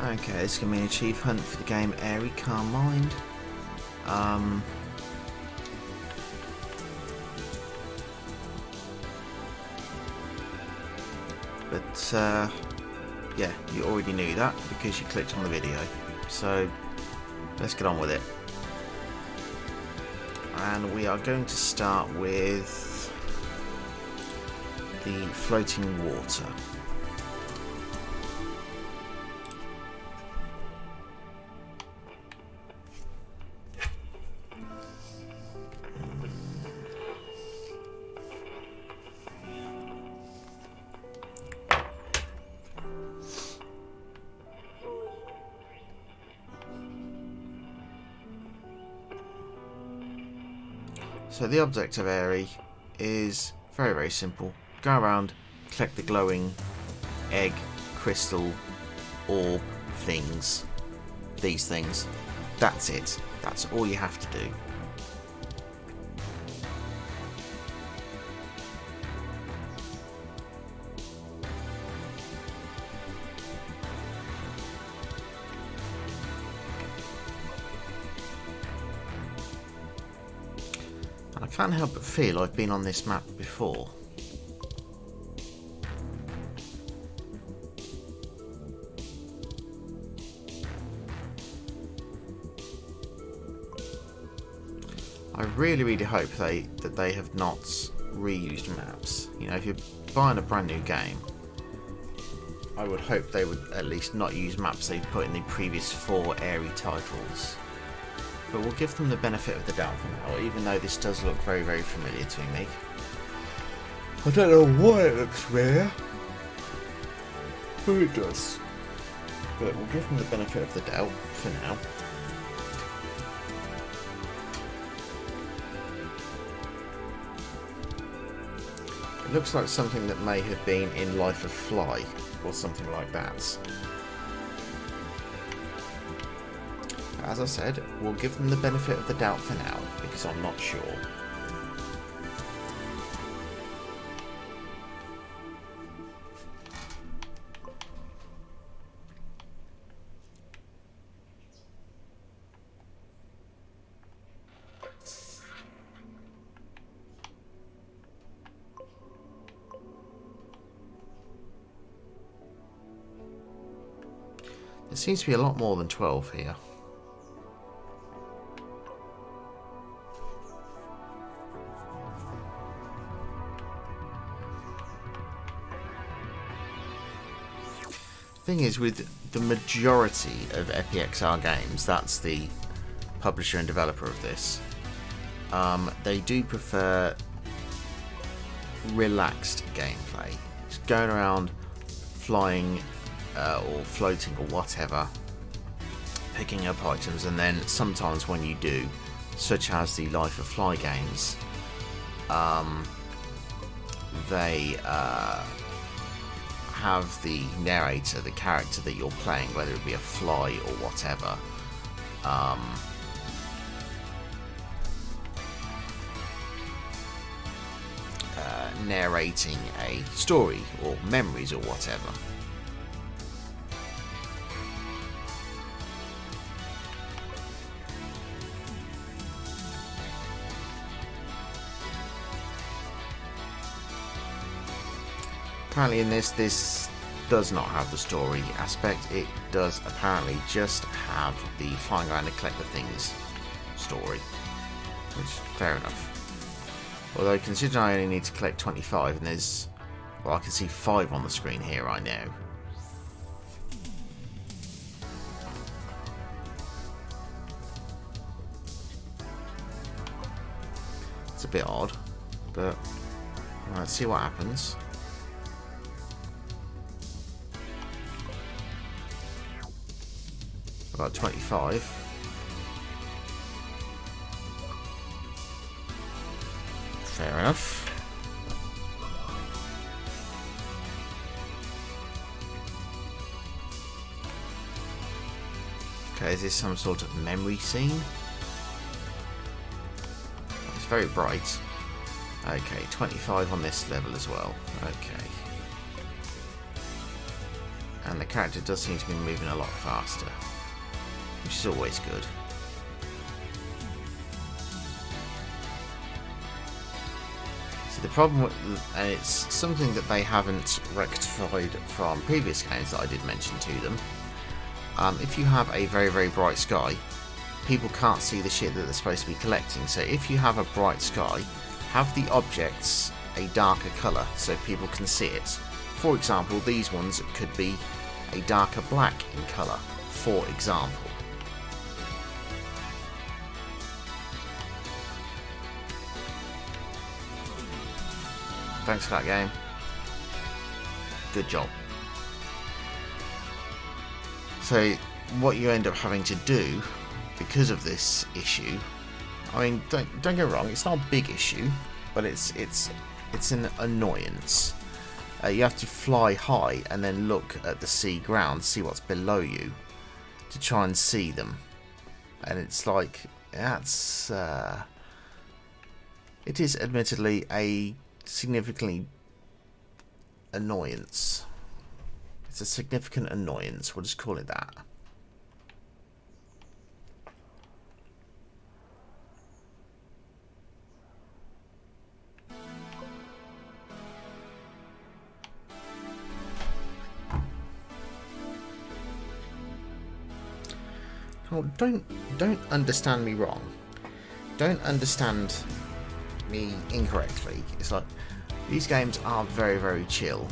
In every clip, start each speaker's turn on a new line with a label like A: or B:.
A: Okay, this is going to be an achieve hunt for the game Aery, Calm Mind. Yeah, you already knew that because you clicked on the video. So let's get on with it. And we are going to start with the floating water. So the object of Aery is very, very simple. Go around, collect the glowing egg, crystal, orb things. These things. That's it. That's all you have to do. I can't help but feel I've been on this map before. I really, really hope that they have not reused maps. You know, if you're buying a brand new game, I would hope they would at least not use maps they've put in the previous 4 Aery titles. But we'll give them the benefit of the doubt for now, even though this does look very, very familiar to me. I don't know why it looks familiar, but it does. But we'll give them the benefit of the doubt for now. It looks like something that may have been in Life of Fly, or something like that. As I said, we'll give them the benefit of the doubt for now, because I'm not sure. There seems to be a lot more than 12 here. Thing is, with the majority of EpiXR games, that's the publisher and developer of this, they do prefer relaxed gameplay. Just going around flying or floating or whatever, picking up items, and then sometimes when you do, such as the Life of Fly games, they have the narrator, the character that you're playing, whether it be a fly or whatever, narrating a story or memories or whatever. Apparently in this does not have the story aspect. It does apparently just have the flying around and collect the things story, which is fair enough. Although considering I only need to collect 25 and there's, well, I can see 5 on the screen here right now. It's a bit odd, but let's see what happens. About 25. Fair enough. Okay, is this some sort of memory scene? It's very bright. Okay, 25 on this level as well. Okay. And and the character does seem to be moving a lot faster, which is always good. So the problem with, and it's something that they haven't rectified from previous games that I did mention to them, if you have a very, very bright sky, people can't see the shit that they're supposed to be collecting. So if you have a bright sky, have the objects a darker colour so people can see it. For example, these ones could be a darker black in colour, for example. Thanks for that, game. Good job. So what you end up having to do because of this issue, I mean, don't get me wrong, it's not a big issue, but it's an annoyance. You have to fly high and then look at the sea ground, see what's below you, to try and see them. And it's like, that's it is admittedly a significantly annoyance. It's a significant annoyance, we'll just call it that. Oh, don't understand me wrong. Don't understand me incorrectly. It's like, these games are very, very chill,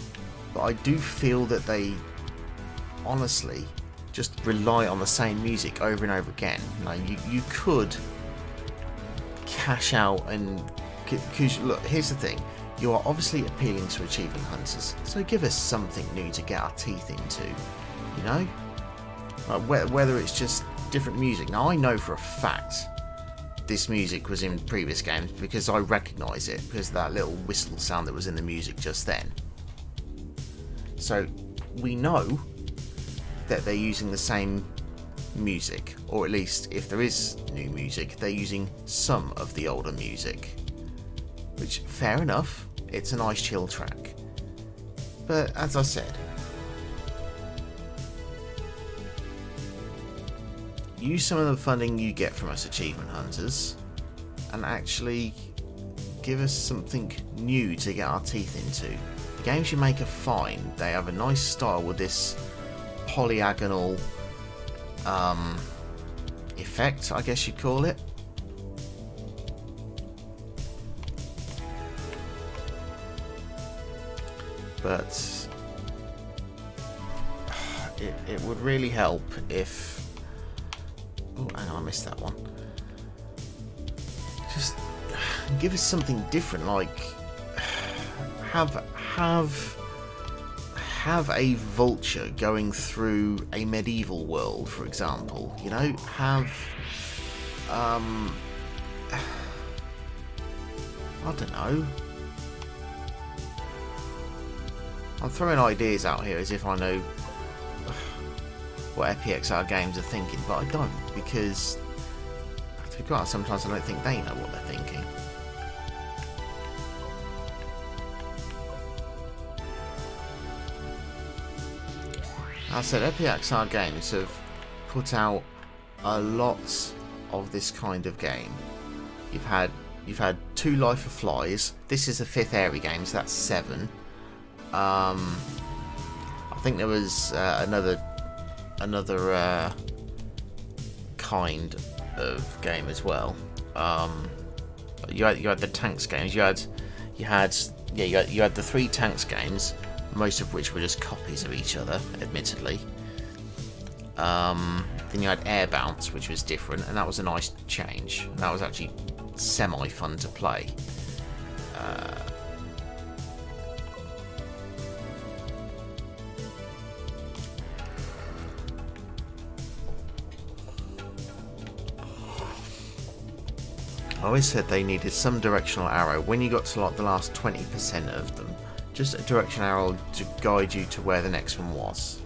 A: but I do feel that they honestly just rely on the same music over and over again. Now, you could cash out and... Because, look, here's the thing. You are obviously appealing to achievement hunters, so give us something new to get our teeth into, you know? Whether it's just different music. Now, I know for a fact this music was in previous games because I recognise it because of that little whistle sound that was in the music just then. So we know that they're using the same music, or at least if there is new music, they're using some of the older music, which, fair enough, it's a nice chill track. But as I said, use some of the funding you get from us achievement hunters and actually give us something new to get our teeth into. The games you make are fine. They have a nice style with this polyagonal effect, I guess you'd call it. But it would really help if... Oh, hang on, I missed that one. Just give us something different, like have a vulture going through a medieval world, for example. You know, have I don't know. I'm throwing ideas out here as if I know what XSX games are thinking, but I don't, because to be quite honest, sometimes I don't think they know what they're thinking. As I said, XSX games have put out a lot of this kind of game. You've had 2 Life of Flies. This is the 5th Aery game, so that's 7. I think there was another kind of game as well. You had the tanks games. You had the 3 tanks games, most of which were just copies of each other, admittedly. Then you had Air Bounce, which was different, and that was a nice change. That was actually semi-fun to play. I always said they needed some directional arrow when you got to like the last 20% of them. Just a direction arrow to guide you to where the next one was.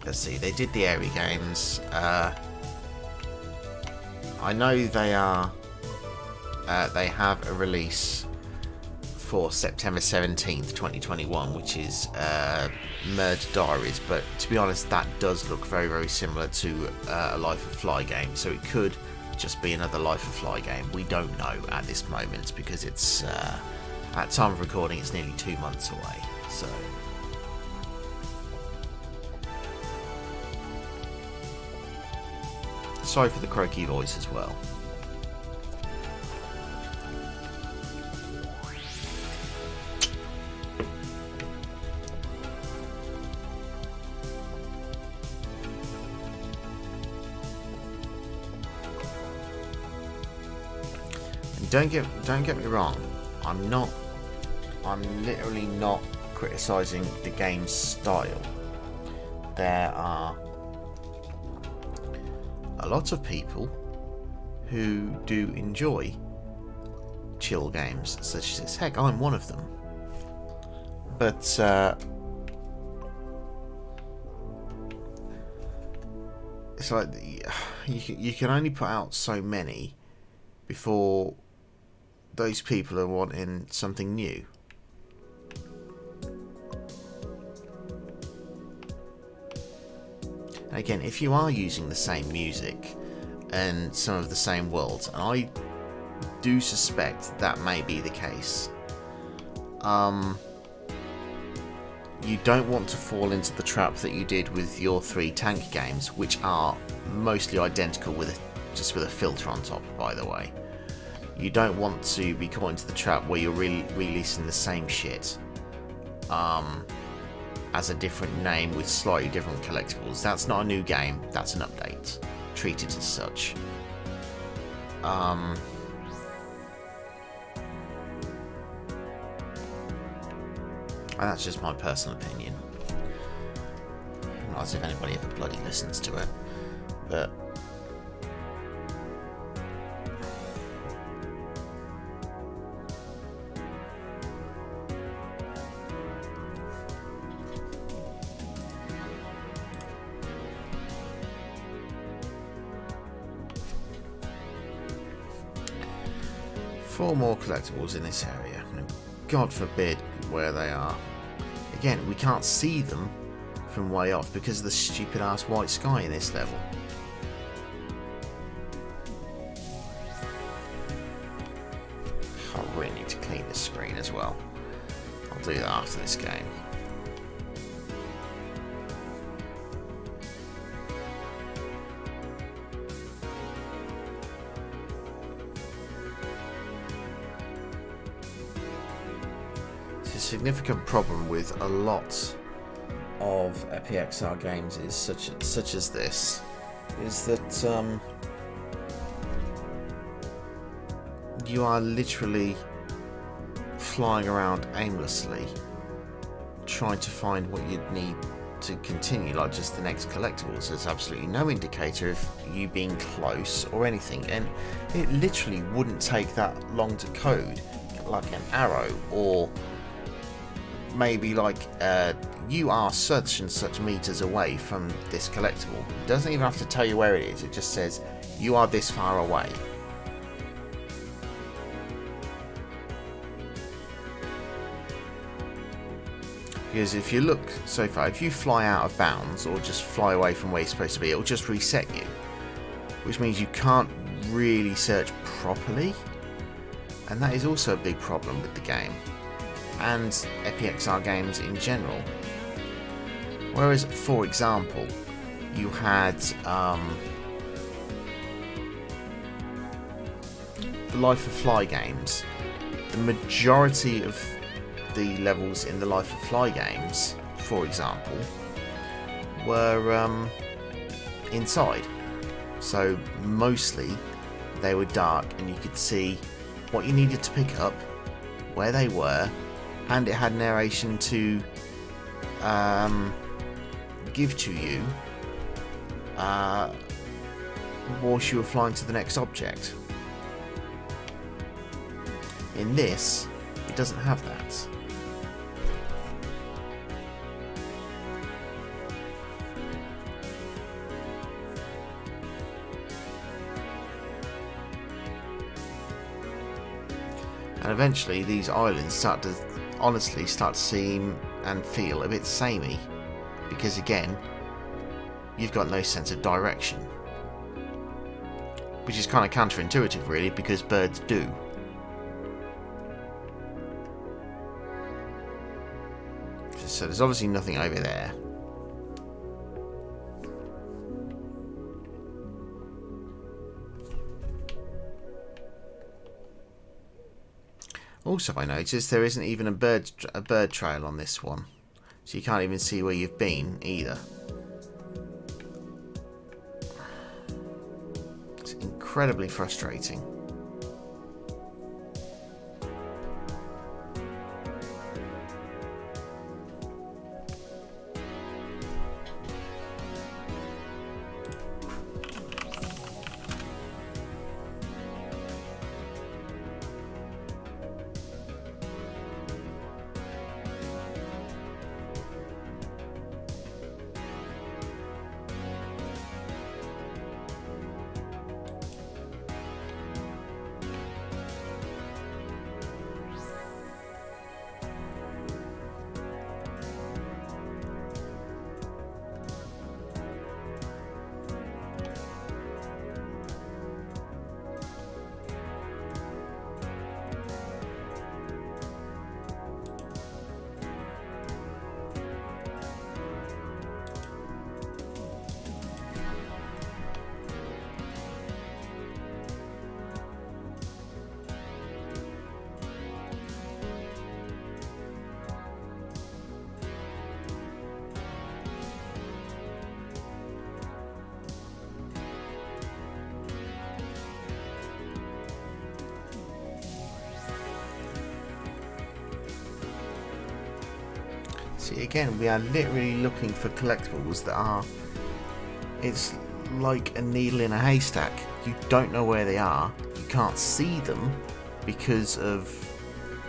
A: Let's see, they did the Aery games. I know they have a release for September 17th, 2021, which is Murder Diaries, but to be honest, that does look very, very similar to a Life of Fly game, so it could just be another Life of Fly game. We don't know at this moment because it's, at time of recording, it's nearly 2 months away, so... Sorry for the croaky voice as well. And don't get me wrong. I'm literally not criticizing the game's style. There are a lot of people who do enjoy chill games such as this. Heck, I'm one of them. But it's like you can only put out so many before those people are wanting something new. Again, if you are using the same music and some of the same worlds, and I do suspect that may be the case, you don't want to fall into the trap that you did with your 3 tank games, which are mostly identical with just with a filter on top, by the way. You don't want to be caught into the trap where you're releasing the same shit as a different name with slightly different collectibles. That's not a new game, that's an update. Treat it as such. And that's just my personal opinion. Not as if anybody ever bloody listens to it. But four more collectibles in this area, and God forbid where they are. Again, we can't see them from way off because of the stupid ass white sky in this level. I really need to clean this screen as well. I'll do that after this game. Significant problem with a lot of EPXR games is such as this is that you are literally flying around aimlessly trying to find what you'd need to continue, like just the next collectibles. There's absolutely no indicator of you being close or anything, and it literally wouldn't take that long to code like an arrow, or maybe like you are such and such meters away from this collectible. It doesn't even have to tell you where it is, it just says you are this far away. Because if you look so far, if you fly out of bounds or just fly away from where you're supposed to be, it'll just reset you, which means you can't really search properly, and that is also a big problem with the game and EPXR games in general. Whereas, for example, you had the Life of Fly games. The majority of the levels in the Life of Fly games, for example, were inside. So mostly they were dark and you could see what you needed to pick up, where they were, and it had narration to give to you whilst you were flying to the next object. In this, it doesn't have that. And eventually these islands start to honestly start to seem and feel a bit samey, because again, you've got no sense of direction. Which is kind of counterintuitive really, because birds do. So there's obviously nothing over there. Also, I noticed there isn't even a bird trail on this one, so you can't even see where you've been either. It's incredibly frustrating. See, again, we are literally looking for collectibles that are... It's like a needle in a haystack. You don't know where they are. You can't see them because of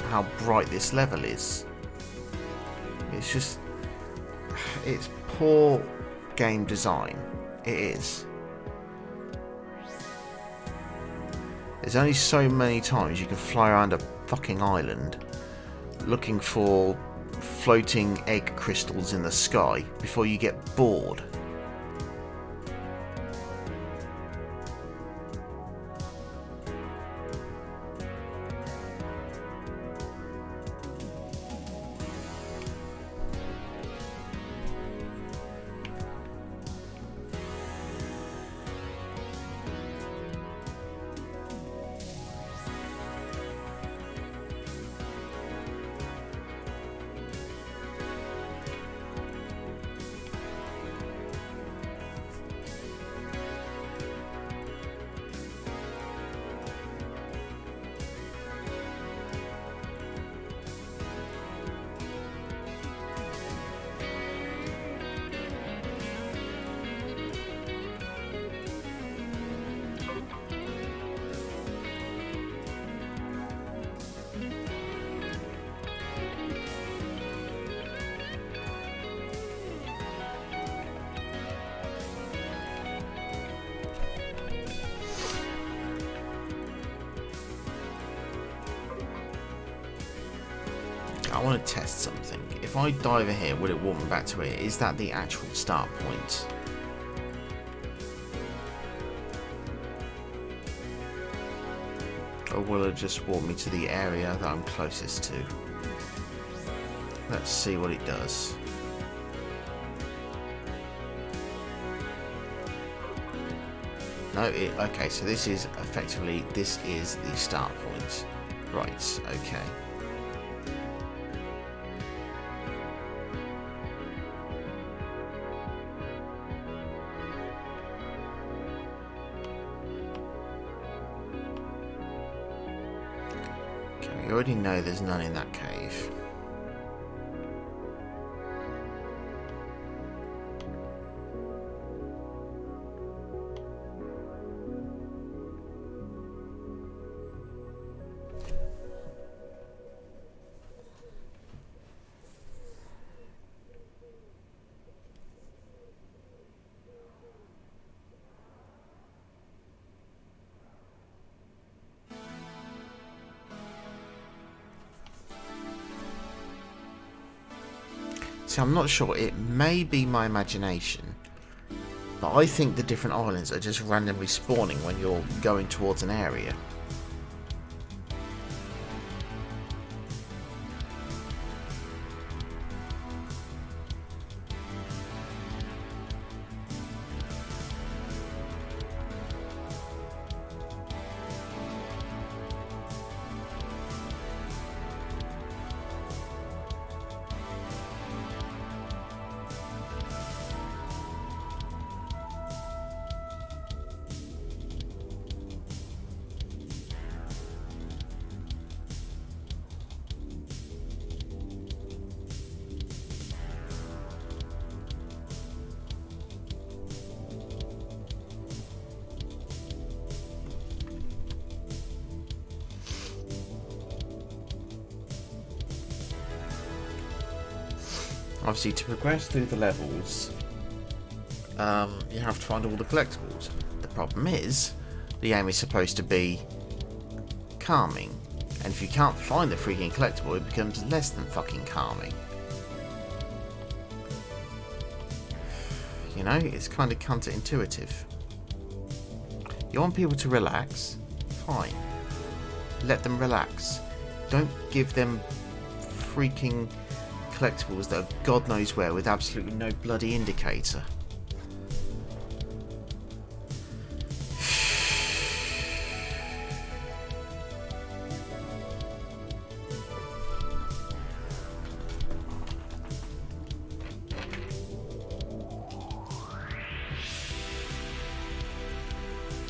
A: how bright this level is. It's just... It's poor game design. It is. There's only so many times you can fly around a fucking island looking for floating egg crystals in the sky before you get bored. I want to test something. If I dive in here, will it warp me back to here? Is that the actual start point? Or will it just warp me to the area that I'm closest to? Let's see what it does. No, okay, so this is effectively, this is the start point. Right, okay. We already know there's none in that cave. See, I'm not sure. It may be my imagination, but I think the different islands are just randomly spawning when you're going towards an area. Obviously, to progress through the levels, you have to find all the collectibles. The problem is, the aim is supposed to be calming, and if you can't find the freaking collectible, it becomes less than fucking calming. You know, it's kind of counterintuitive. You want people to relax? Fine. Let them relax. Don't give them freaking collectibles that are God knows where with absolutely no bloody indicator.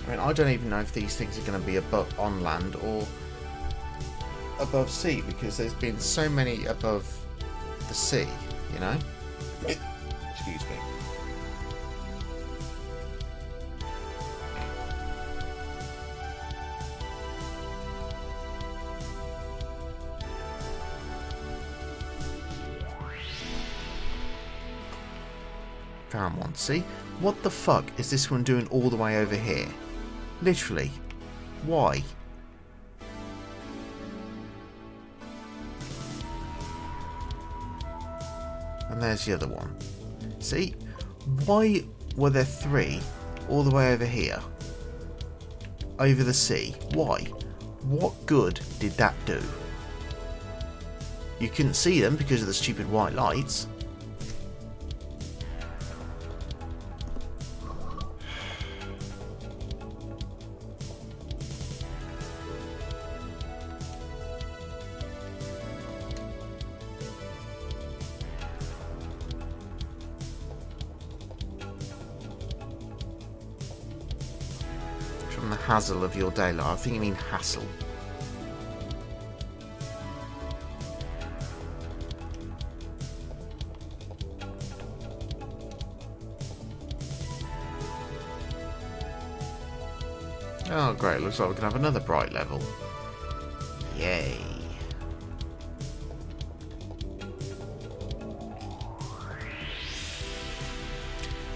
A: I mean, I don't even know if these things are going to be above on land or above sea, because there's been so many above the sea, you know? Excuse me. Found one. See? What the fuck is this one doing all the way over here? Literally. Why? And there's the other one. See? Why were there three all the way over here? Over the sea? Why? What good did that do? You couldn't see them because of the stupid white lights. From the hassle of your daily life. I think you mean hassle. Oh great, looks like we can have another bright level. Yay.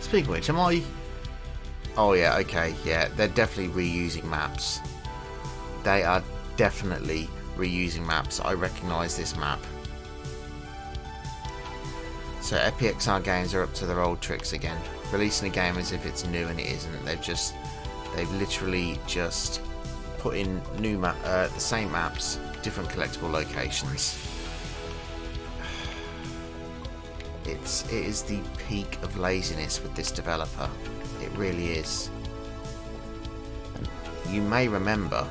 A: Speaking of which, am I... Oh yeah, okay, yeah, they're definitely reusing maps. They are definitely reusing maps. I recognise this map. So EpiXR Games are up to their old tricks again. Releasing a game as if it's new and it isn't. They've literally just put in new the same maps, different collectible locations. It is the peak of laziness with this developer. It really is. And you may remember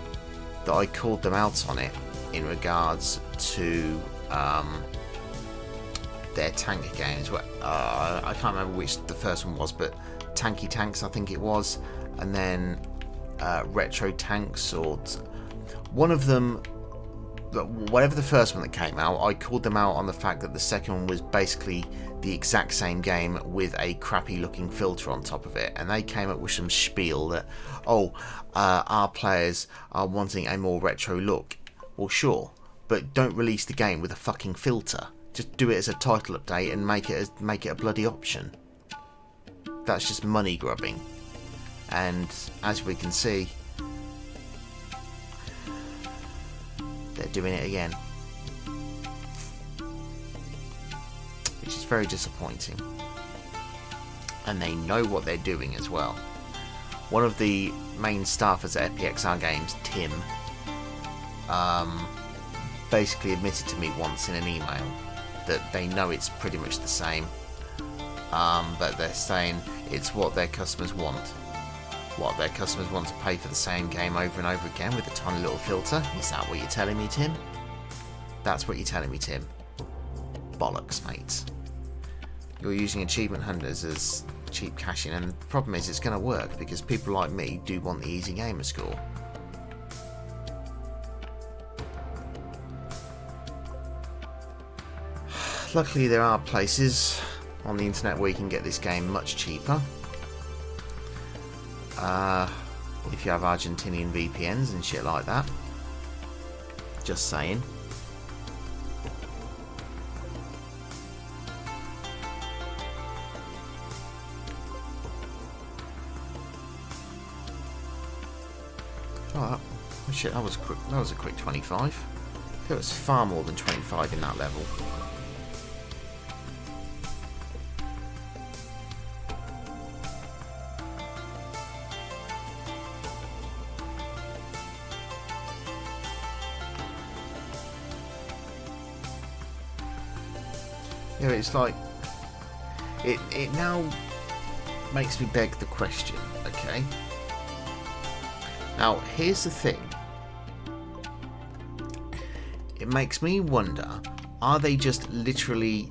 A: that I called them out on it in regards to their tank games. I can't remember which the first one was, but Tanky Tanks I think it was, and then Retro Tanks, or one of them. Whatever the first one that came out, I called them out on the fact that the second one was basically the exact same game with a crappy looking filter on top of it, and they came up with some spiel that, our players are wanting a more retro look. Well, sure, but don't release the game with a fucking filter. Just do it as a title update and make it a bloody option. That's just money grubbing, and as we can see, they're doing it again, which is very disappointing. And they know what they're doing as well. One of the main staffers at FPXR Games, Tim, basically admitted to me once in an email that they know it's pretty much the same, but they're saying it's what their customers want. What their customers want to pay for the same game over and over again with a tiny little filter. Is that what you're telling me, Tim? That's what you're telling me, Tim. Bollocks, mate. You're using achievement hunters as cheap cashing, and the problem is it's going to work because people like me do want the easy gamer score. Luckily there are places on the internet where you can get this game much cheaper. If you have Argentinian VPNs and shit like that. Just saying. Oh shit, that was quick. That was a quick 25. There was far more than 25 in that level. Yeah, it's like it now makes me beg the question, okay? Now, here's the thing. It makes me wonder, are they just literally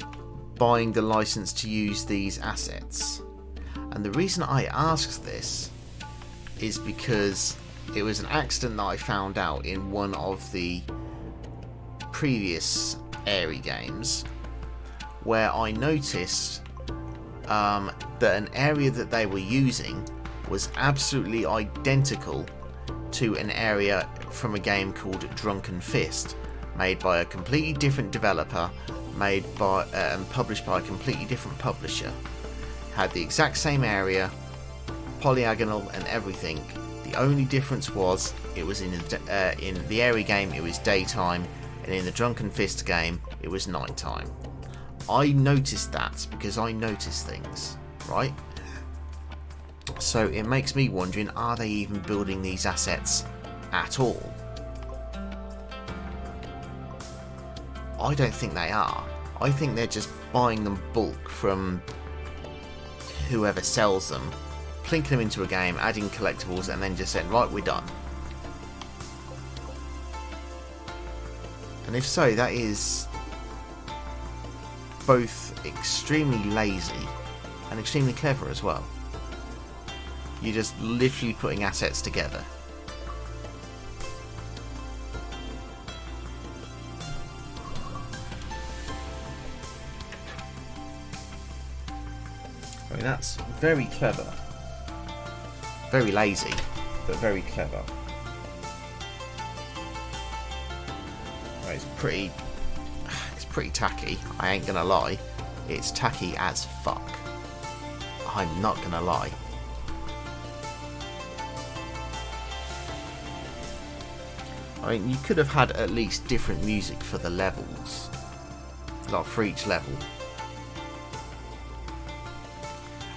A: buying the license to use these assets? And the reason I ask this is because it was an accident that I found out in one of the previous Aery games, where I noticed that an area that they were using was absolutely identical to an area from a game called Drunken Fist, made by a completely different developer, made by and published by a completely different publisher. Had the exact same area, polygonal and everything. The only difference was it was in the Aery game it was daytime, and in the Drunken Fist game it was nighttime. I noticed that because I notice things, right? So it makes me wondering, are they even building these assets at all? I don't think they are. I think they're just buying them bulk from whoever sells them, plinking them into a game, adding collectibles, and then just saying, right, we're done. And if so, that is both extremely lazy and extremely clever as well. You're just literally putting assets together. I mean, that's very clever. Very lazy, but very clever. Right, it's pretty tacky, I ain't gonna lie. It's tacky as fuck. I'm not gonna lie. I mean, you could have had at least different music for the levels, like for each level.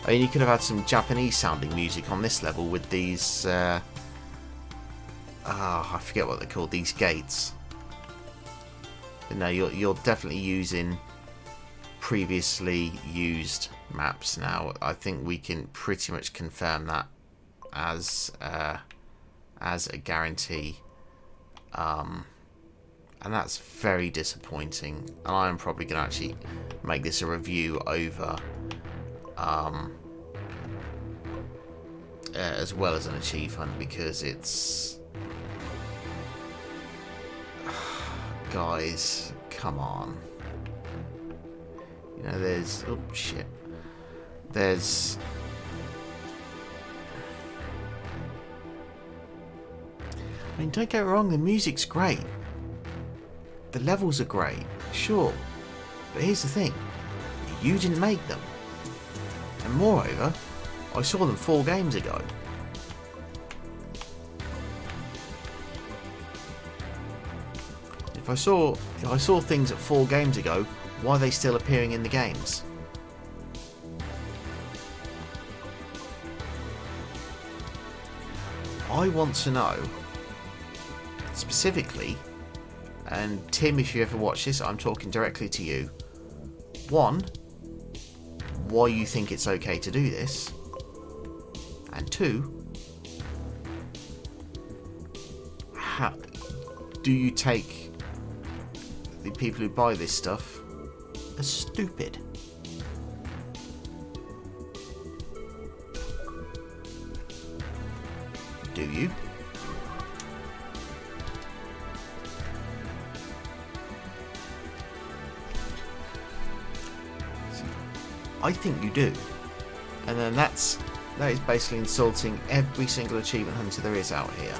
A: I mean, you could have had some Japanese sounding music on this level with these, I forget what they're called, these gates. But no, you're definitely using previously used maps now. I think we can pretty much confirm that as a guarantee. And that's very disappointing. And I am probably going to actually make this a review over as well as an achievement, because it's... Guys, come on. You know, there's... Oh, shit. There's... I mean, don't get me wrong, the music's great. The levels are great, sure. But here's the thing. You didn't make them. And moreover, I saw them 4 games ago. If I saw things at 4 games ago, why are they still appearing in the games? I want to know specifically, and Tim, if you ever watch this, I'm talking directly to you. 1, why you think it's okay to do this, and 2, how do you take the people who buy this stuff as stupid? Do you? I think you do. And then that is basically insulting every single achievement hunter there is out here.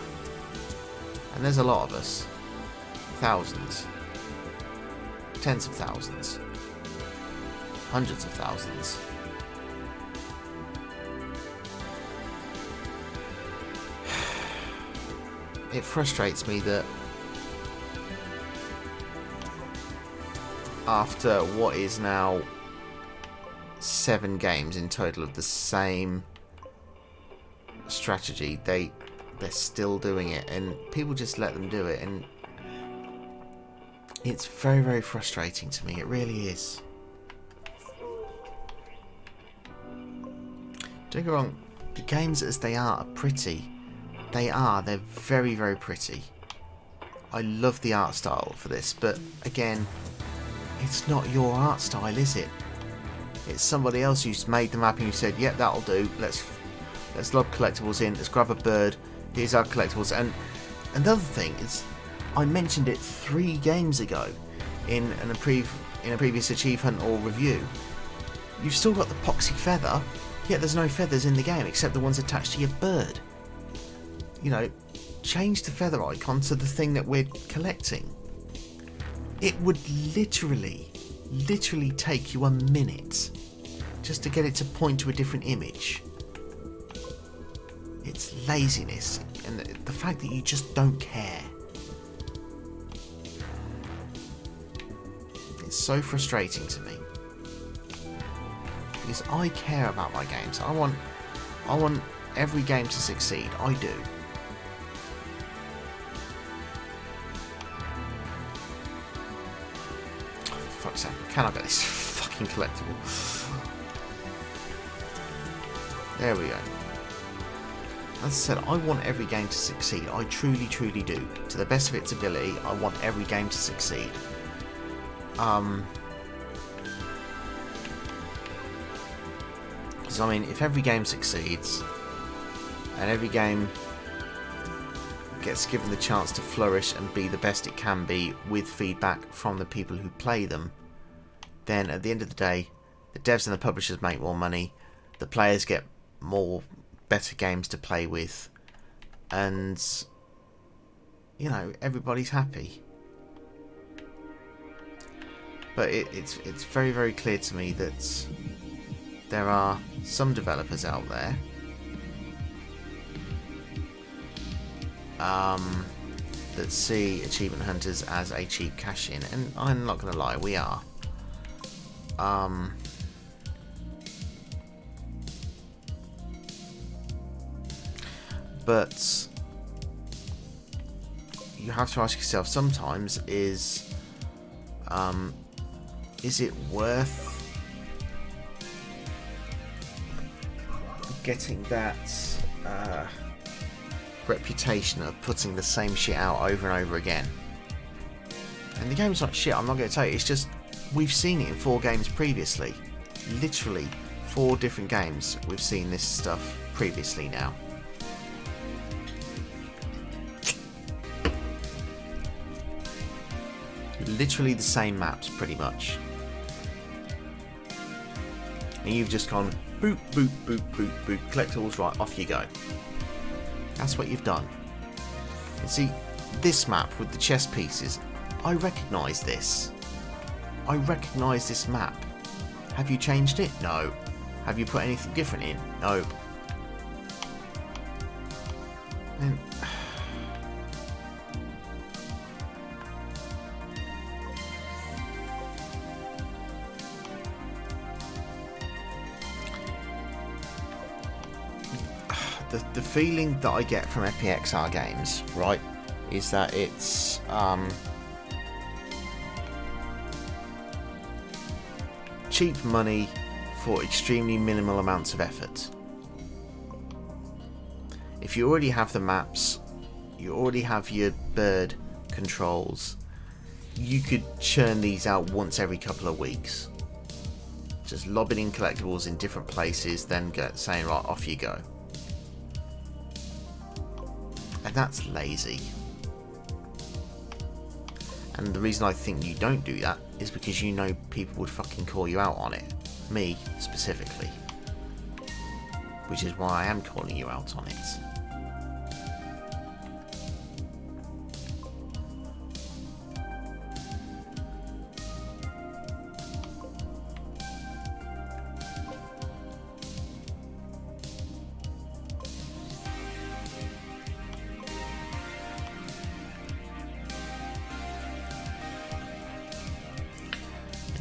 A: And there's a lot of us. Thousands. Tens of thousands. Hundreds of thousands. It frustrates me that after what is now 7 games in total of the same strategy, they're still doing it, and people just let them do it, and it's very, very frustrating to me. It really is. Don't get me wrong, the games as they are pretty. They're very, very pretty. I love the art style for this, but again, it's not your art style, is it? It's somebody else who's made the map and you said, yep, that'll do, let's log collectibles in, let's grab a bird, here's our collectibles. And the other thing is, I mentioned it 3 games ago in a previous Achieve Hunt or review. You've still got the poxy feather, yet there's no feathers in the game except the ones attached to your bird. You know, change the feather icon to the thing that we're collecting. It would literally take you a minute just to get it to point to a different image. It's laziness, and the fact that you just don't care. It's so frustrating to me, because I care about my games. I want every game to succeed. I do. Fuck's sake, can I get this fucking collectible? There we go. As I said, I want every game to succeed. I truly, truly do. To the best of its ability, I want every game to succeed. Because, I mean, if every game succeeds, and every game gets given the chance to flourish and be the best it can be with feedback from the people who play them, then at the end of the day, the devs and the publishers make more money, the players get better games to play with, and you know, everybody's happy. But it's very, very clear to me that there are some developers out there that see achievement hunters as a cheap cash in, and I'm not going to lie, we are. But you have to ask yourself sometimes, is it worth getting that reputation of putting the same shit out over and over again? And the game's not shit, I'm not going to tell you, it's just we've seen it in 4 games previously. Literally 4 different games we've seen this stuff previously now. Literally the same maps pretty much. And you've just gone boop, boop, boop, boop, boop, collectibles, right, off you go. That's what you've done. And see, this map with the chess pieces, I recognise this. I recognise this map. Have you changed it? No. Have you put anything different in? No. And the feeling that I get from FPXR games, right, is that it's cheap money for extremely minimal amounts of effort. If you already have the maps, you already have your bird controls, you could churn these out once every couple of weeks. Just lobbing in collectibles in different places, then saying, right, off you go. And that's lazy. And the reason I think you don't do that is because you know people would fucking call you out on it. Me, specifically. Which is why I am calling you out on it.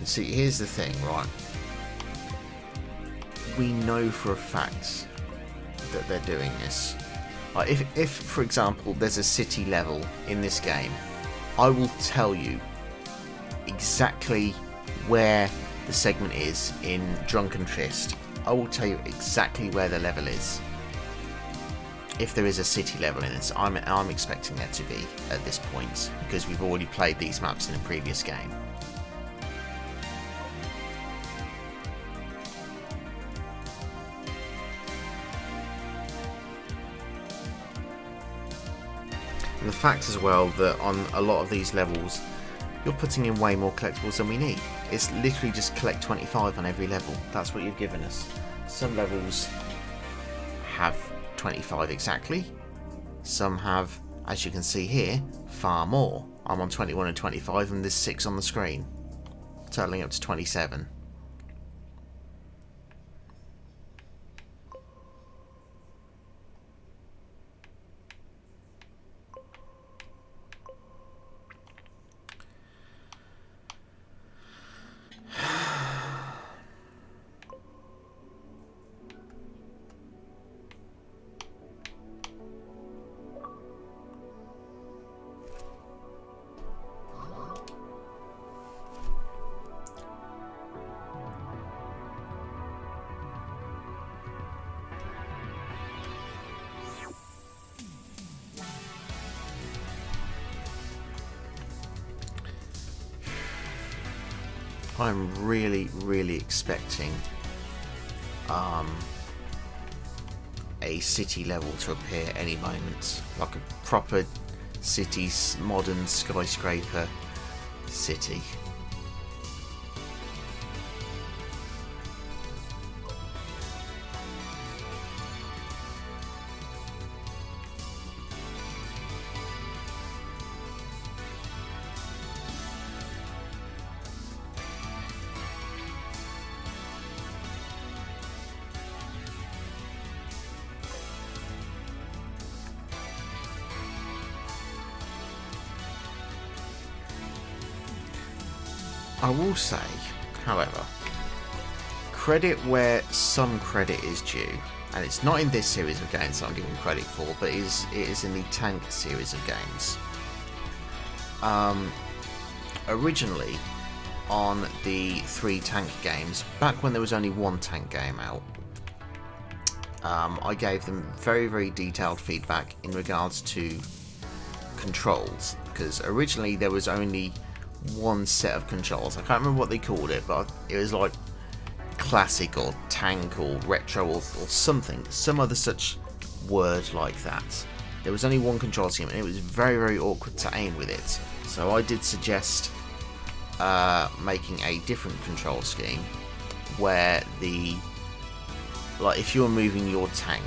A: See, here's the thing, right? We know for a fact that they're doing this. Like if, for example, there's a city level in this game, I will tell you exactly where the segment is in Drunken Fist. I will tell you exactly where the level is. If there is a city level in this, I'm expecting there to be at this point, because we've already played these maps in a previous game. And the fact as well that on a lot of these levels you're putting in way more collectibles than we need. It's literally just collect 25 on every level. That's what you've given us. Some levels have 25 exactly. Some have, as you can see here, far more. I'm on 21 and 25 and there's 6 on the screen, totaling up to 27. I'm really expecting a city level to appear any moment, like a proper city, modern skyscraper city. I will say, however, credit where some credit is due, and it's not in this series of games that I'm giving credit for, but it is in the tank series of games. Originally, on the 3 tank games, back when there was only 1 tank game out, I gave them very detailed feedback in regards to controls, because originally there was only 1 set of controls. I can't remember what they called it, but it was like classic or tank or retro or something, some other such word like that. There was only 1 control scheme and it was very awkward to aim with it, so I did suggest making a different control scheme where if you were moving your tank,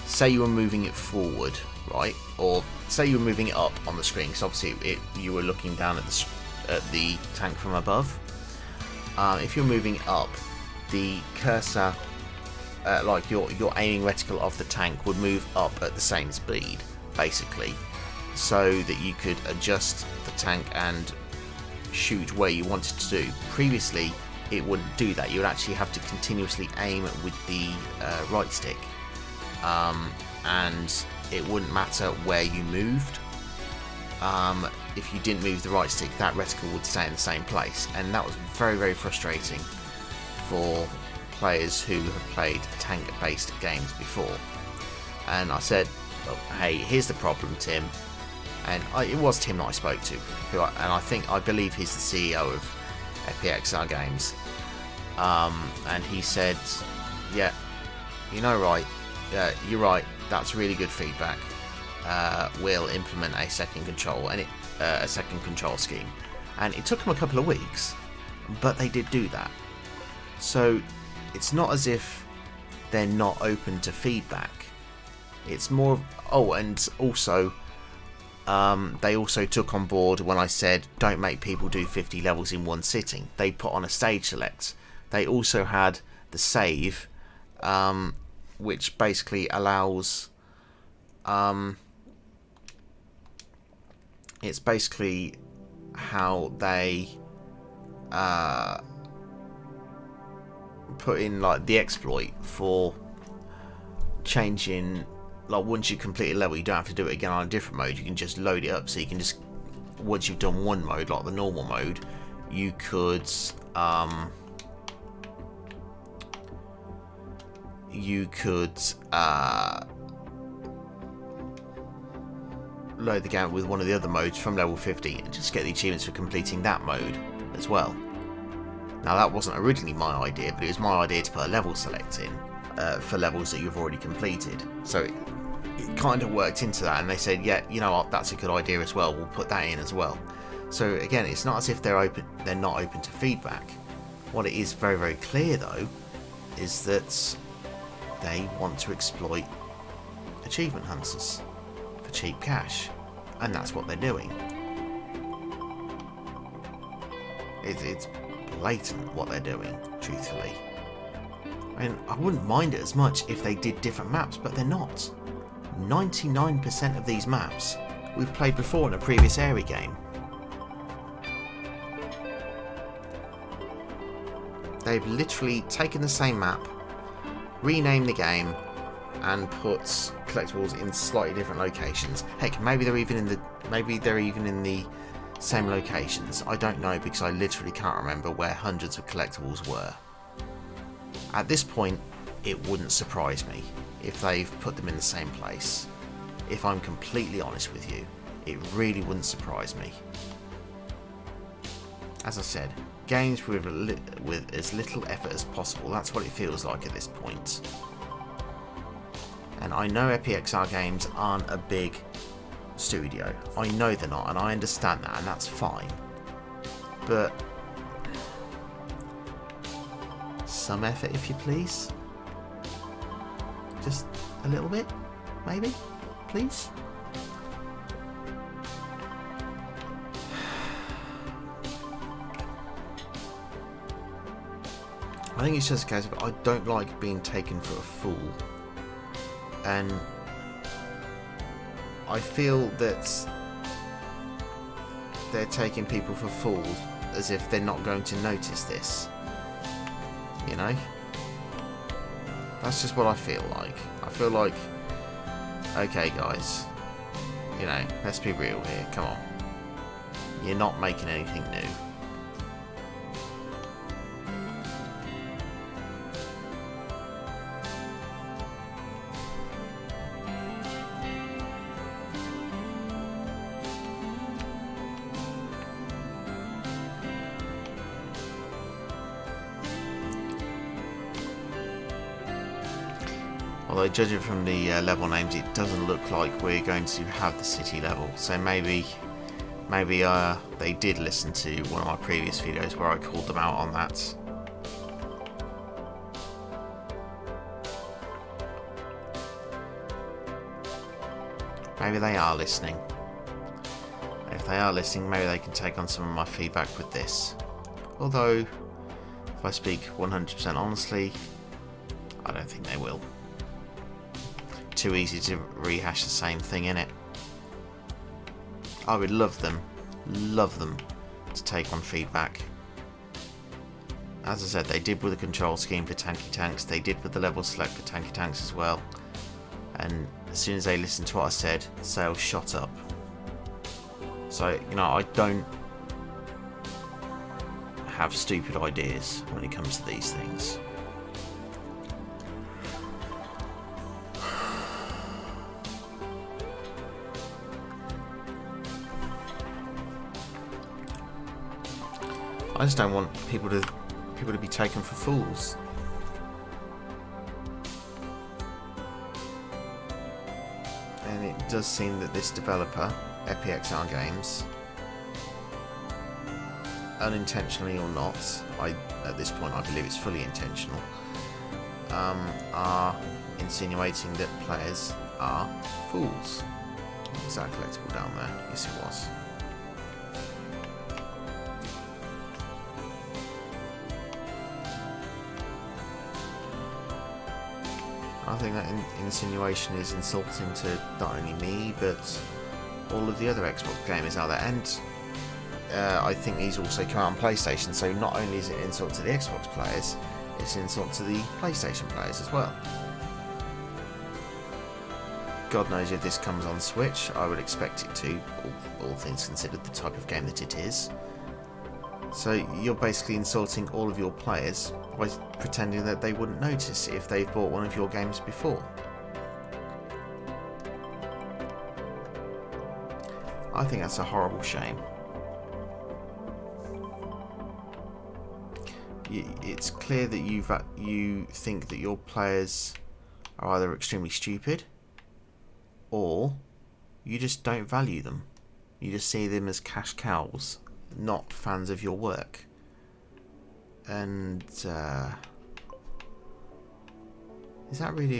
A: say you were moving it forward, right, or say you were moving it up on the screen, because obviously you were looking down at the tank from above. If you're moving up, the cursor, like your aiming reticle of the tank, would move up at the same speed, basically, so that you could adjust the tank and shoot where you wanted to do. Previously, it wouldn't do that. You would actually have to continuously aim with the right stick, and it wouldn't matter where you moved. If you didn't move the right stick, that reticle would stay in the same place, and that was very, very frustrating for players who have played tank-based games before. And I said, oh, hey, here's the problem, Tim. And it was Tim that I spoke to, I believe he's the CEO of XSX Games. And he said, yeah, you're right, that's really good feedback. We'll implement a second control scheme. And it took them a couple of weeks, but they did do that. So it's not as if they're not open to feedback. It's more of, and also they also took on board when I said don't make people do 50 levels in one sitting. They put on a stage select. They also had the save, which basically allows it's basically how they put in like the exploit for changing, like once you complete a level you don't have to do it again on a different mode. You can just load it up, so you can just, once you've done one mode, like the normal mode, you could load the game with one of the other modes from level 50 and just get the achievements for completing that mode as well. Now that wasn't originally my idea, but it was my idea to put a level select in for levels that you've already completed. So it kind of worked into that, and they said, yeah, you know what, that's a good idea as well, we'll put that in as well. So again, it's not as if they're not open to feedback. What it is very, very clear though is that they want to exploit achievement hunters for cheap cash, and that's what they're doing. It's blatant what they're doing, truthfully. I mean, I wouldn't mind it as much if they did different maps, but they're not. 99% of these maps we've played before in a previous Aery game. They've literally taken the same map, renamed the game, and put collectibles in slightly different locations. Heck, maybe they're even in the same locations. I don't know, because I literally can't remember where hundreds of collectibles were. At this point, it wouldn't surprise me if they've put them in the same place. If I'm completely honest with you, it really wouldn't surprise me. As I said, games with as little effort as possible, that's what it feels like at this point. And I know XSX Games aren't a big studio. I know they're not, and I understand that, and that's fine. But some effort, if you please. Just a little bit, maybe, please. I think it's just a case of I don't like being taken for a fool, and I feel that they're taking people for fools as if they're not going to notice this. You know? That's just what I feel like. I feel like, okay guys, you know, let's be real here, come on. You're not making anything new. Although judging from the level names, it doesn't look like we're going to have the city level. So maybe they did listen to one of my previous videos where I called them out on that. Maybe they are listening. If they are listening, maybe they can take on some of my feedback with this. Although, if I speak 100% honestly, I don't think they will. Too easy to rehash the same thing, innit? I would love them to take on feedback. As I said, they did with the control scheme for tanky tanks, they did with the level select for tanky tanks as well, and as soon as they listened to what I said, sales shot up. So, you know, I don't have stupid ideas when it comes to these things. I just don't want people to be taken for fools. And it does seem that this developer, XSX Games, unintentionally or not, at this point I believe it's fully intentional, are insinuating that players are fools. Is that collectible down there? Yes, it was. I think that insinuation is insulting to not only me, but all of the other Xbox gamers out there. And I think these also come out on PlayStation, so not only is it an insult to the Xbox players, it's an insult to the PlayStation players as well. God knows if this comes on Switch, I would expect it to, all things considered, the type of game that it is. So you're basically insulting all of your players by pretending that they wouldn't notice if they've bought one of your games before. I think that's a horrible shame. It's clear that you think that your players are either extremely stupid or you just don't value them. You just see them as cash cows, not fans of your work. And is that really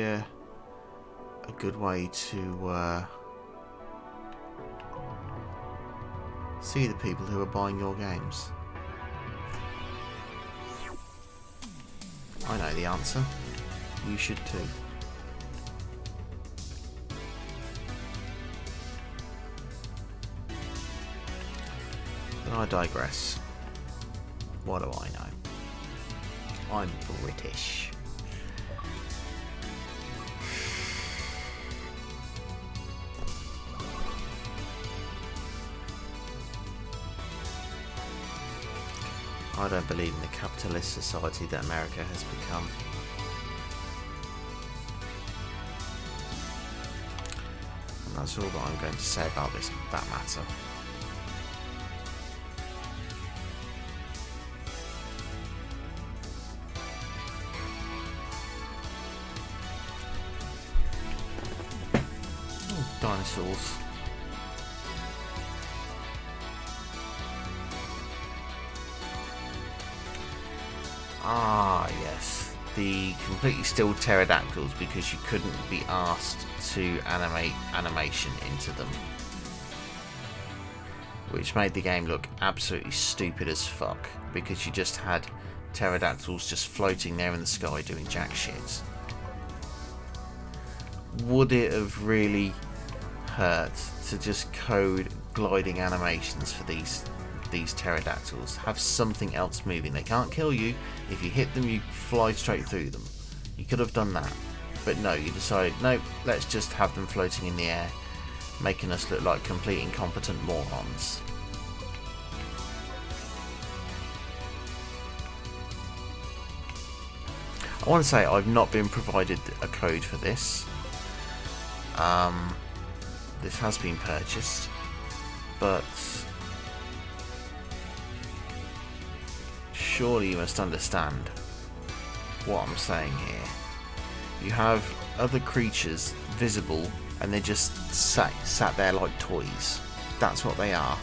A: a good way to see the people who are buying your games? I know the answer. You should too. But I digress. What do I know? I'm British. I don't believe in the capitalist society that America has become. And that's all that I'm going to say about that matter. Oh, dinosaurs. Ah, yes. The completely still pterodactyls because you couldn't be asked to animate animation into them. Which made the game look absolutely stupid as fuck because you just had pterodactyls just floating there in the sky doing jack shit. Would it have really hurt to just code gliding animations for these pterodactyls? Have something else moving. They can't kill you. If you hit them, you fly straight through them. You could have done that, but no, you decided, nope, let's just have them floating in the air, making us look like complete incompetent morons. I want to say I've not been provided a code for this. This has been purchased, but surely you must understand what I'm saying here. You have other creatures visible and they're just sat there like toys. That's what they are.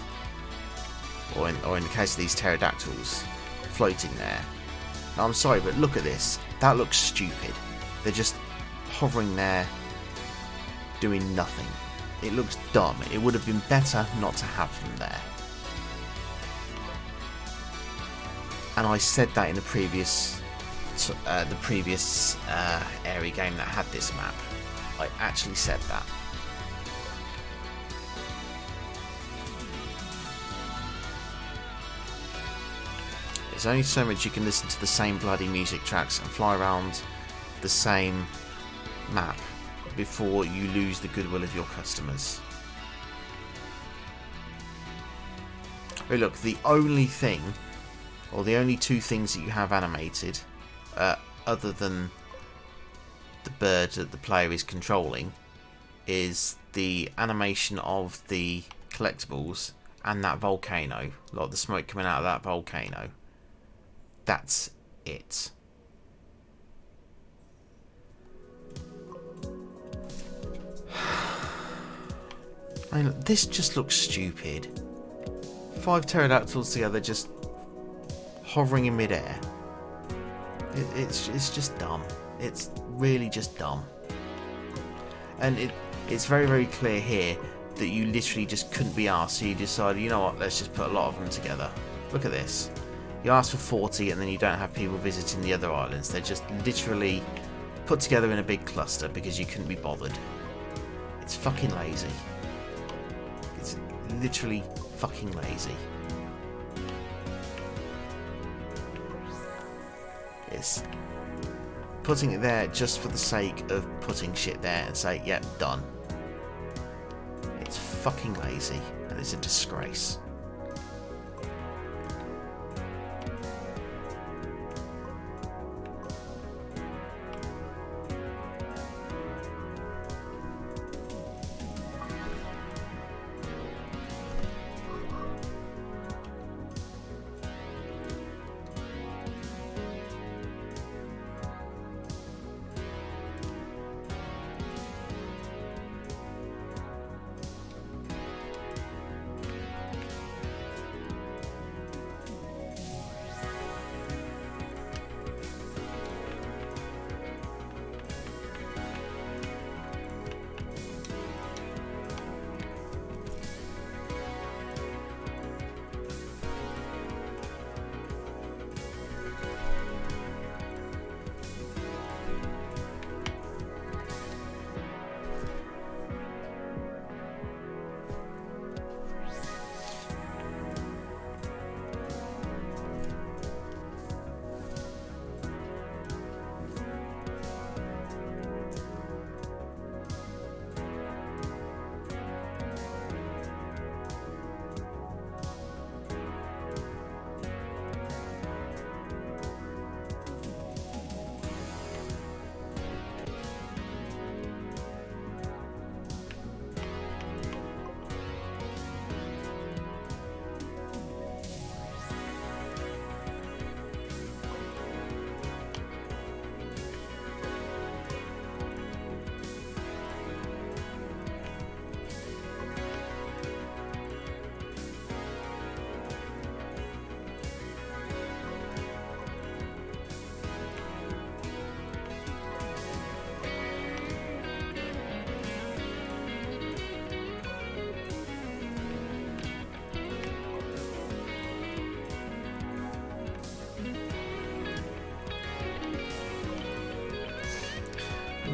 A: Or in the case of these pterodactyls, floating there. Now, I'm sorry, but look at this. That looks stupid. They're just hovering there, doing nothing. It looks dumb. It would have been better not to have them there. And I said that in the previous Aery game that had this map. I actually said that. There's only so much you can listen to the same bloody music tracks and fly around the same map before you lose the goodwill of your customers. Oh, look, the only thing, or the only two things that you have animated, other than the bird that the player is controlling, is the animation of the collectibles and that volcano, like the smoke coming out of that volcano. That's it. I mean, this just looks stupid. 5 pterodactyls together just hovering in midair. It's just dumb. It's really just dumb. And it's very, very clear here that you literally just couldn't be asked, so you decided, you know what, let's just put a lot of them together. Look at this. You ask for 40 and then you don't have people visiting the other islands. They're just literally put together in a big cluster because you couldn't be bothered. It's fucking lazy. It's literally fucking lazy. It's putting it there just for the sake of putting shit there and say, yep, done. It's fucking lazy and it's a disgrace.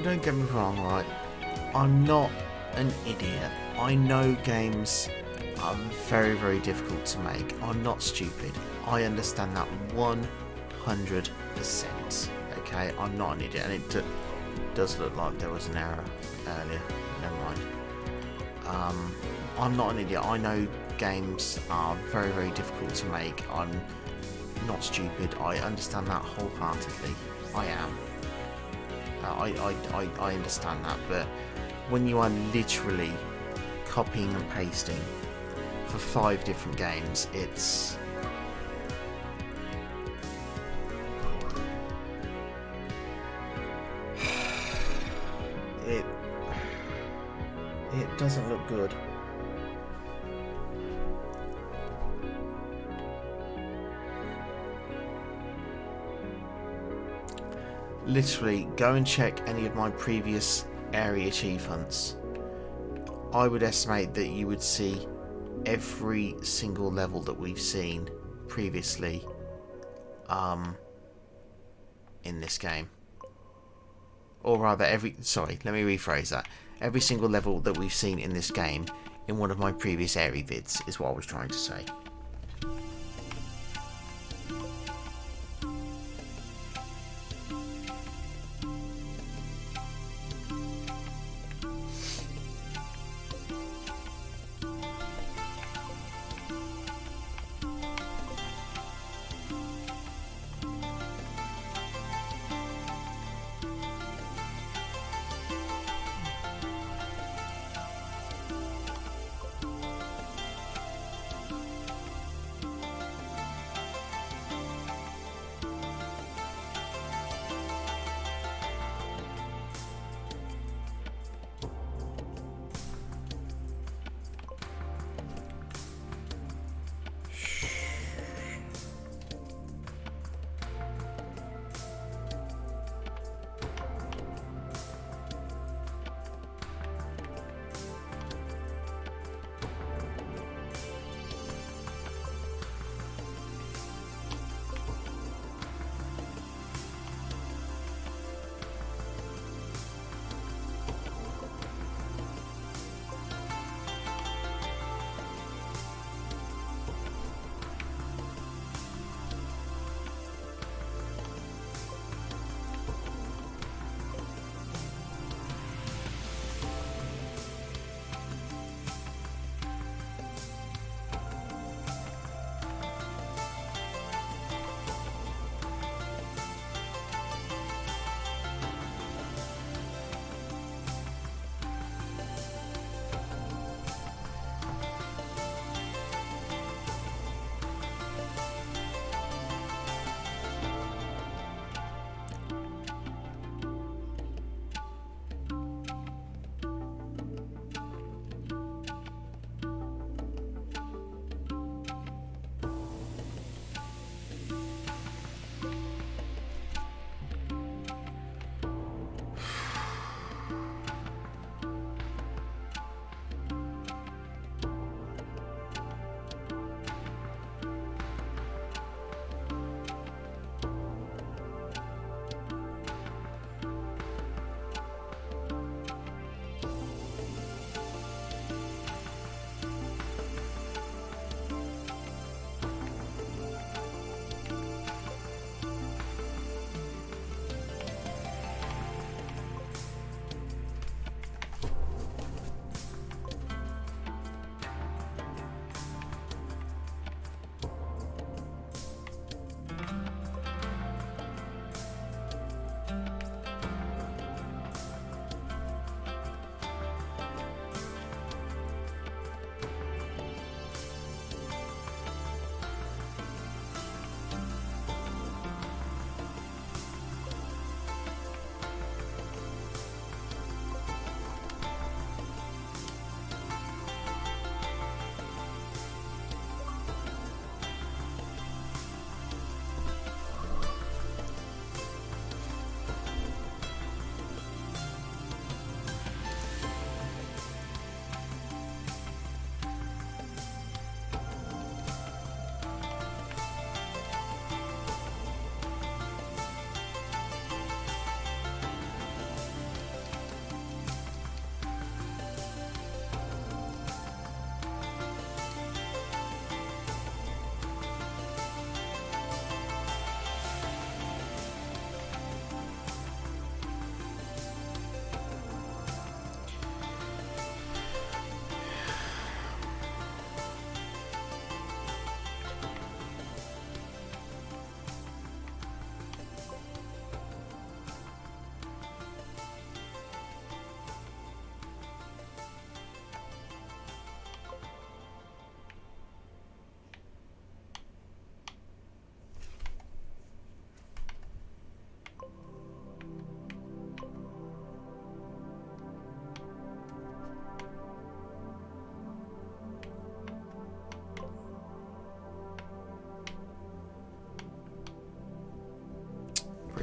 A: Don't get me wrong, right? I'm not an idiot. I know games are very, very difficult to make. I'm not stupid. I understand that 100%. Okay, I'm not an idiot, and it does look like there was an error earlier. Never mind. I'm not an idiot. I know games are very, very difficult to make. I'm not stupid. I understand that wholeheartedly. I am. I understand that, but when you are literally copying and pasting for 5 different games, it doesn't look good. Literally, go and check any of my previous Aery achievements. I would estimate that you would see every single level that we've seen previously in this game. Or rather, sorry, let me rephrase that. Every single level that we've seen in this game in one of my previous Aery vids is what I was trying to say.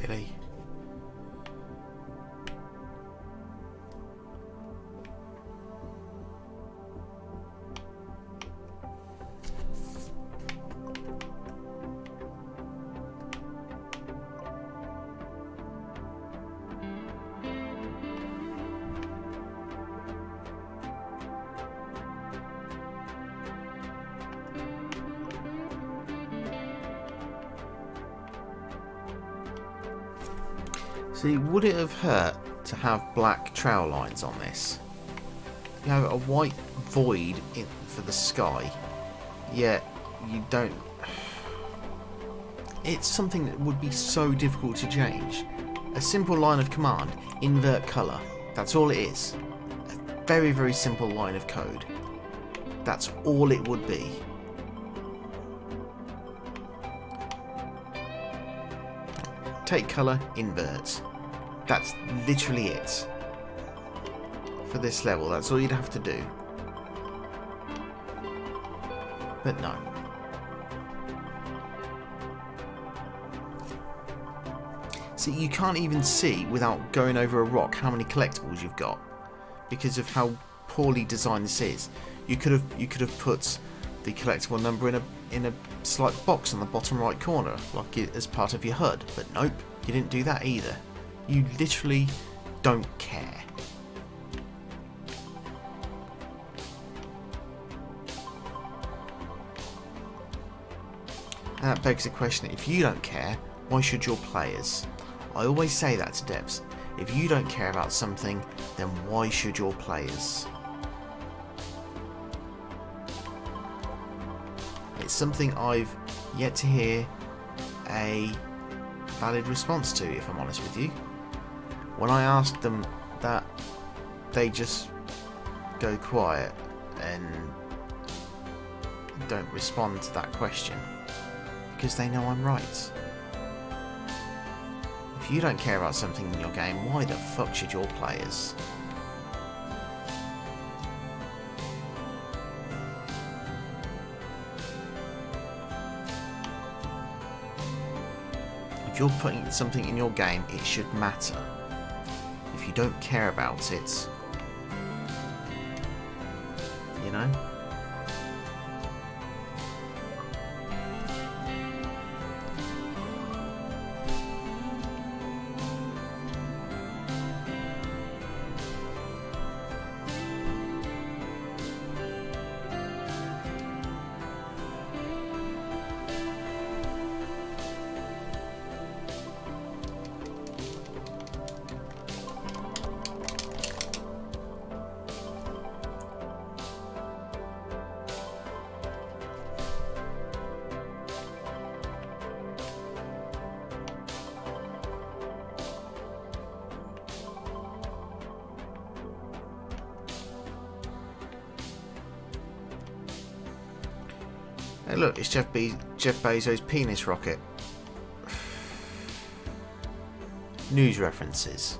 A: really. See, would it have hurt to have black trail lines on this? You have a white void for the sky, yet you don't... It's something that would be so difficult to change. A simple line of command, invert colour. That's all it is. A very, very simple line of code. That's all it would be. Take colour, invert. That's literally it. For this level, that's all you'd have to do. But no. See, you can't even see without going over a rock how many collectibles you've got, because of how poorly designed this is. You could have put the collectible number in a slight box on the bottom right corner, like as part of your HUD. But nope, you didn't do that either. You literally don't care. And that begs the question, if you don't care, why should your players? I always say that to devs. If you don't care about something, then why should your players? It's something I've yet to hear a valid response to, if I'm honest with you. When I ask them that, they just go quiet and don't respond to that question, because they know I'm right. If you don't care about something in your game, why the fuck should your players? If you're putting something in your game, it should matter. If you don't care about it, you know? Hey look, it's Jeff Bezos' penis rocket. News references.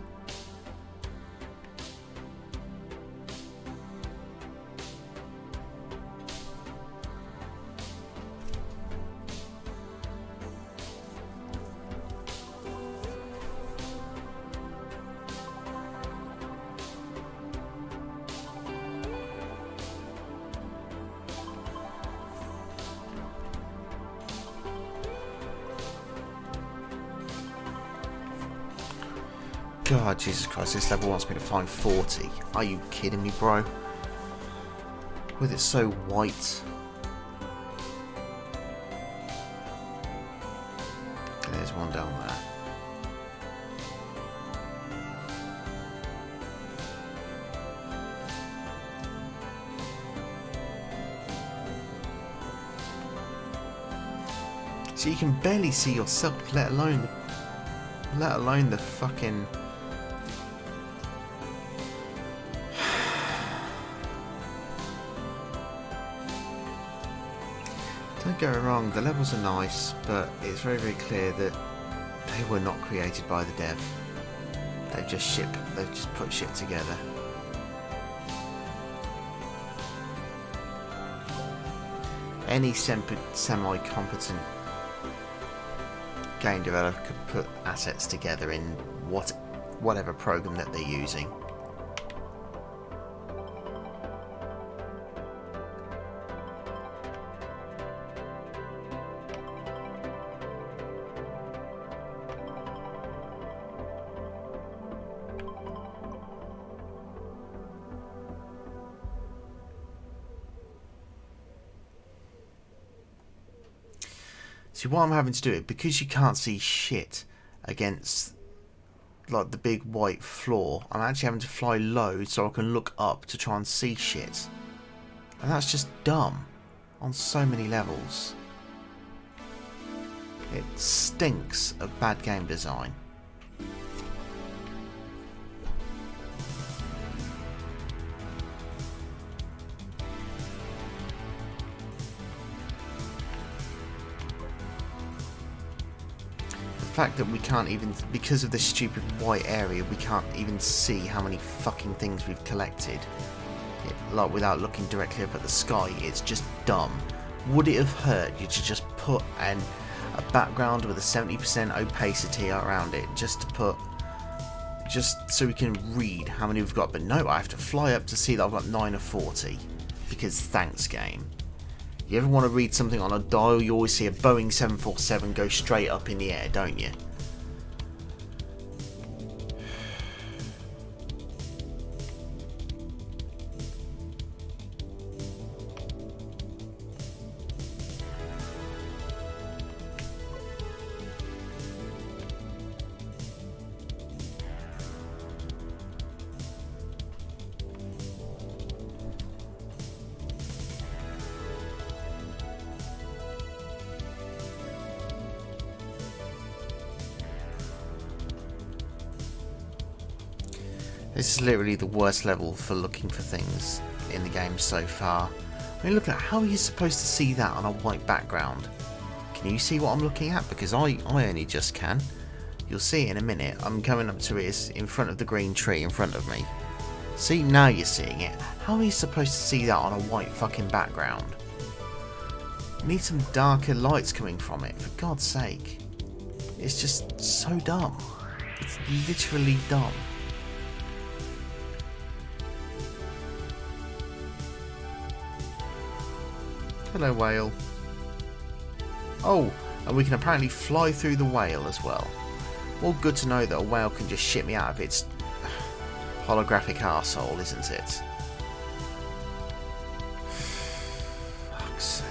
A: God, Jesus Christ, this level wants me to find 40. Are you kidding me, bro? With it so white. Okay, there's one down there. So you can barely see yourself, let alone the fucking... Don't get me wrong, the levels are nice, but it's very, very clear that they were not created by the dev. They've just put shit together. Any semi-competent game developer could put assets together in whatever program that they're using. See, what I'm having to do, because you can't see shit against like the big white floor, I'm actually having to fly low so I can look up to try and see shit. And that's just dumb on so many levels. It stinks of bad game design. The fact that we can't even, because of this stupid white area, we can't even see how many fucking things we've collected. Like, without looking directly up at the sky, it's just dumb. Would it have hurt you to just put a background with a 70% opacity around it, just so we can read how many we've got? But no, I have to fly up to see that I've got 9 of 40, because thanks, game. You ever want to read something on a dial, you always see a Boeing 747 go straight up in the air, don't you? This is literally the worst level for looking for things in the game so far. I mean, look at how are you supposed to see that on a white background? Can you see what I'm looking at? Because I only just can. You'll see it in a minute. I'm coming up to it. It's in front of the green tree in front of me. See, now you're seeing it. How are you supposed to see that on a white fucking background? You need some darker lights coming from it, for God's sake. It's just so dumb. It's literally dumb. Hello, whale. Oh, and we can apparently fly through the whale as well. Well, good to know that a whale can just shit me out of its holographic arsehole, isn't it? Fuck's sake.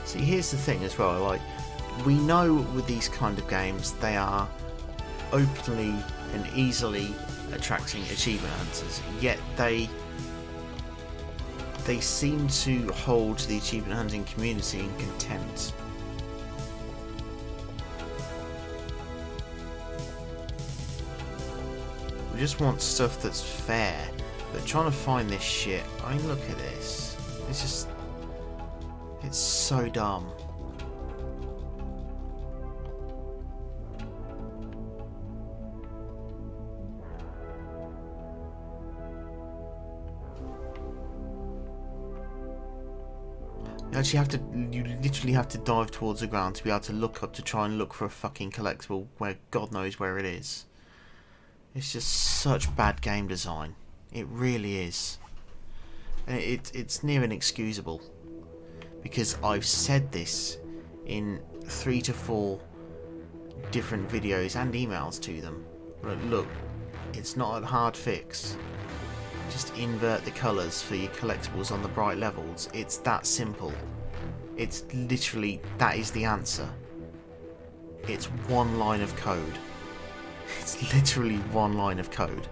A: See, here's the thing as well, like, we know with these kind of games they are openly and easily attracting achievement hunters, yet they seem to hold the achievement hunting community in contempt. We just want stuff that's fair, but trying to find this shit, I mean, look at this. It's just... it's so dumb. You literally have to dive towards the ground to be able to look up to try and look for a fucking collectible where God knows where it is. It's just such bad game design. It really is. And it's near inexcusable. Because I've said this in 3 to 4 different videos and emails to them. Look, it's not a hard fix. Just invert the colours for your collectibles on the bright levels. It's that simple. It's literally, that is the answer. It's one line of code. It's literally one line of code.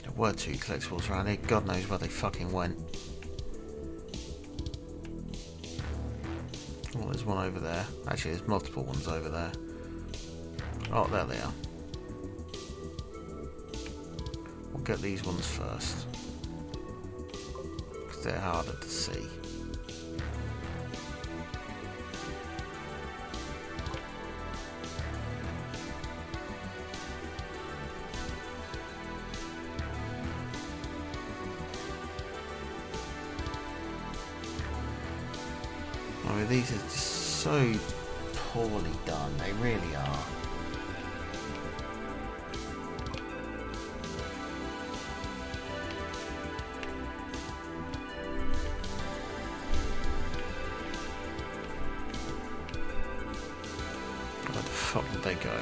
A: There were 2 collectibles around here. God knows where they fucking went. Oh, there's one over there. Actually, there's multiple ones over there. Oh, there they are. We'll get these ones first, because they're harder to see. I mean, these are just so poorly done, they really are. Where the fuck did they go?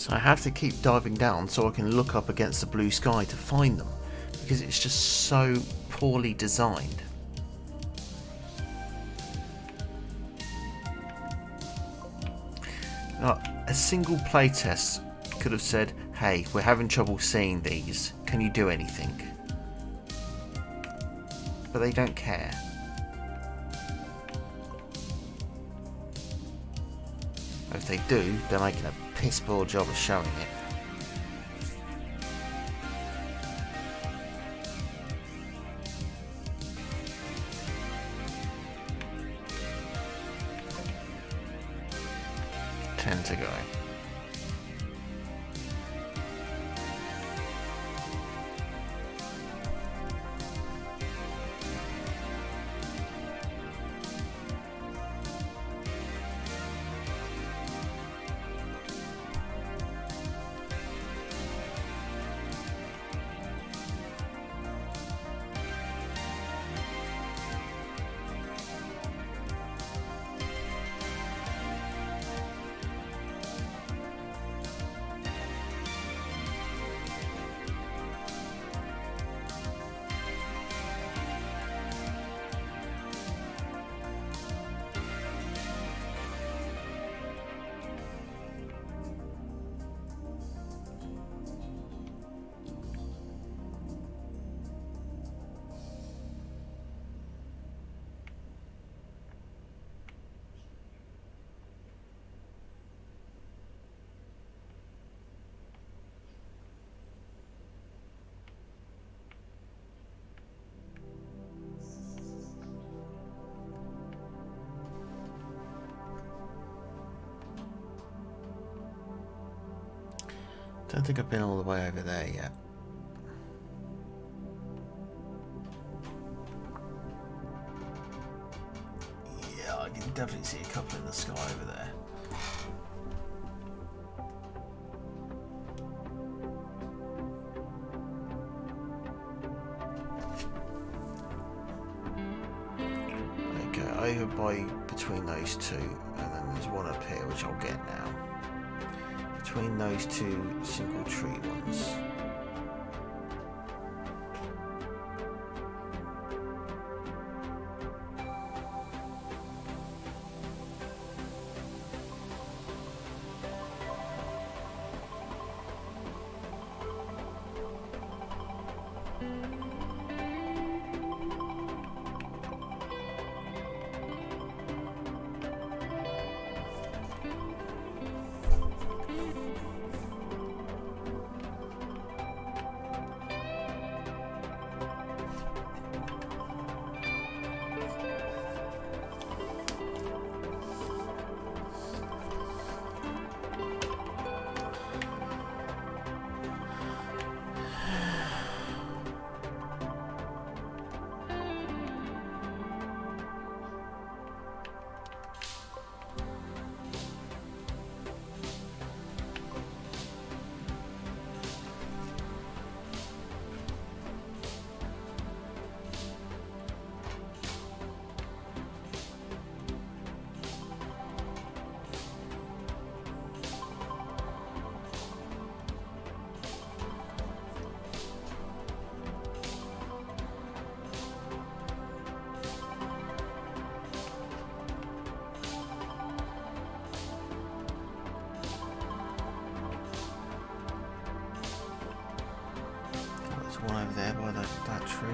A: So I have to keep diving down so I can look up against the blue sky to find them, because it's just so poorly designed. Now, a single playtest could have said, hey, we're having trouble seeing these, can you do anything? But they don't care. If they do, they're making a piss poor job of showing it. Ten to go. Don't think I've been all the way over there yet. Yeah, I can definitely see a couple in the sky over there. Okay, over by between those two, and then there's one up here which I'll get now. Between those two single tree ones. One over there by that tree.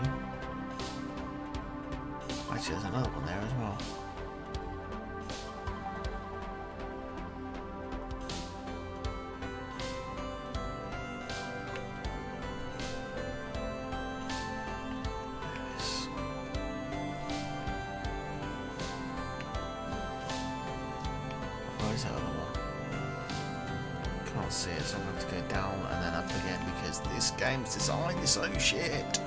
A: Actually, there's another one there as well. Where's that other one? Can't see it, so I'm going to have to go down and then up again because this game's design is so shit.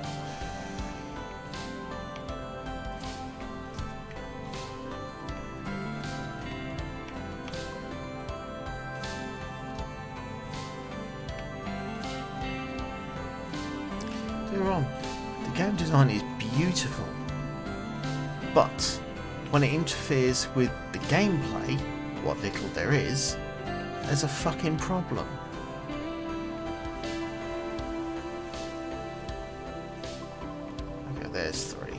A: Don't get me wrong, the game design is beautiful, but when it interferes with the gameplay, what little there is, there's a fucking problem. there's 3.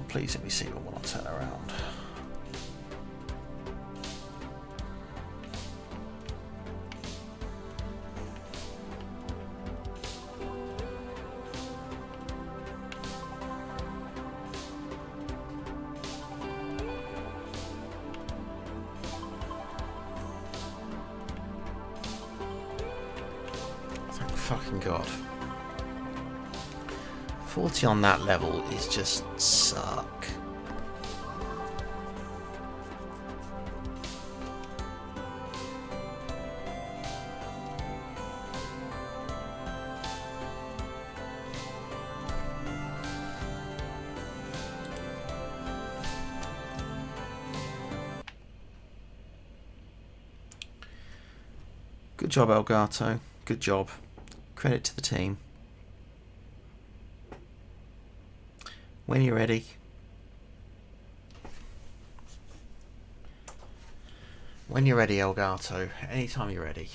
A: Please let me see what I'll turn around. Thank fucking God. 40 on that level is just suck. Good job, Elgato. Good job. Credit to the team. When you're ready. When you're ready, Elgato. Anytime you're ready.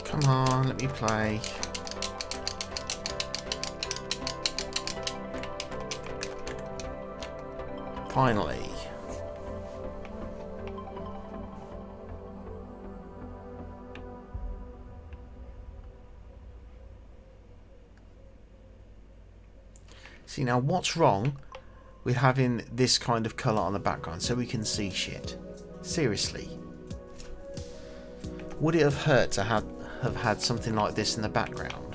A: Come on, let me play. Finally. See, now what's wrong with having this kind of colour on the background so we can see shit? Seriously. Would it have hurt to have had something like this in the background?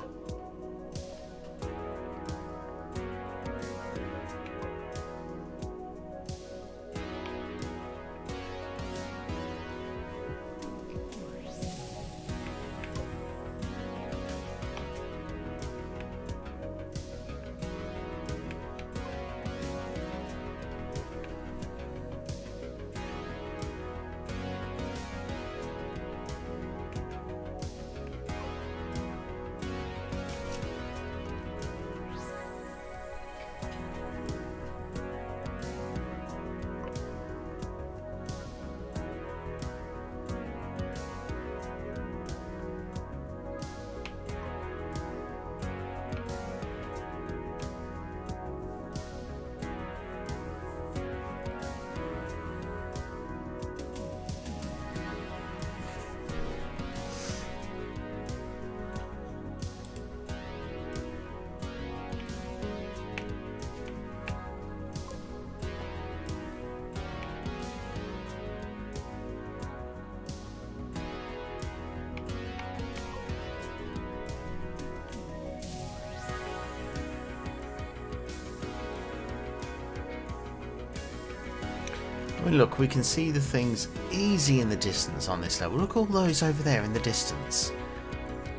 A: I mean, look, we can see the things easy in the distance on this level. Look all those over there in the distance.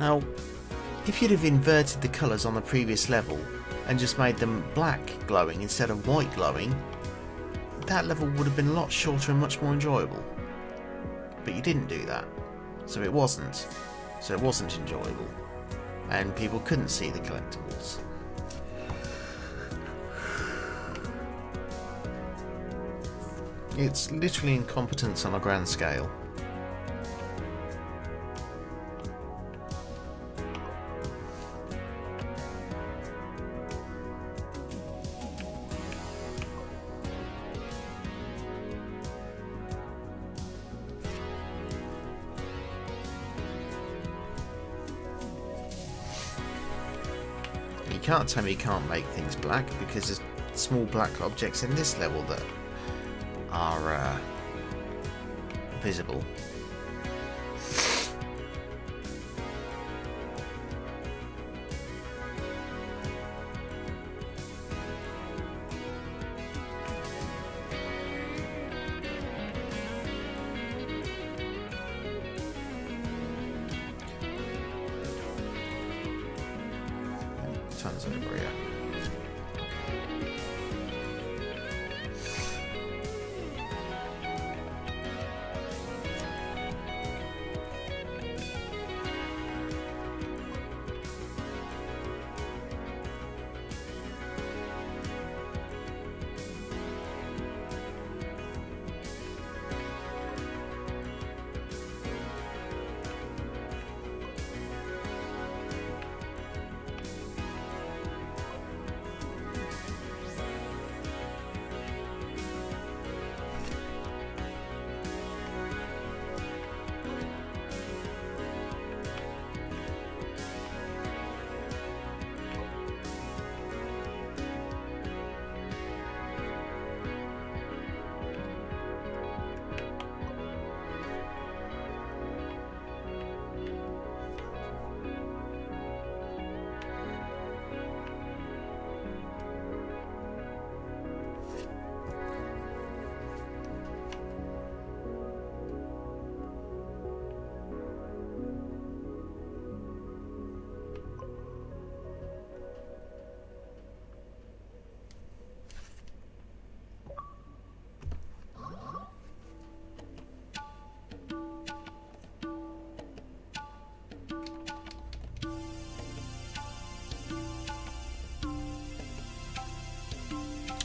A: Now, if you'd have inverted the colours on the previous level and just made them black glowing instead of white glowing, that level would have been a lot shorter and much more enjoyable. But you didn't do that, so it wasn't enjoyable, and people couldn't see the collectibles. It's literally incompetence on a grand scale. You can't tell me you can't make things black, because there's small black objects in this level that are visible. Tons over here.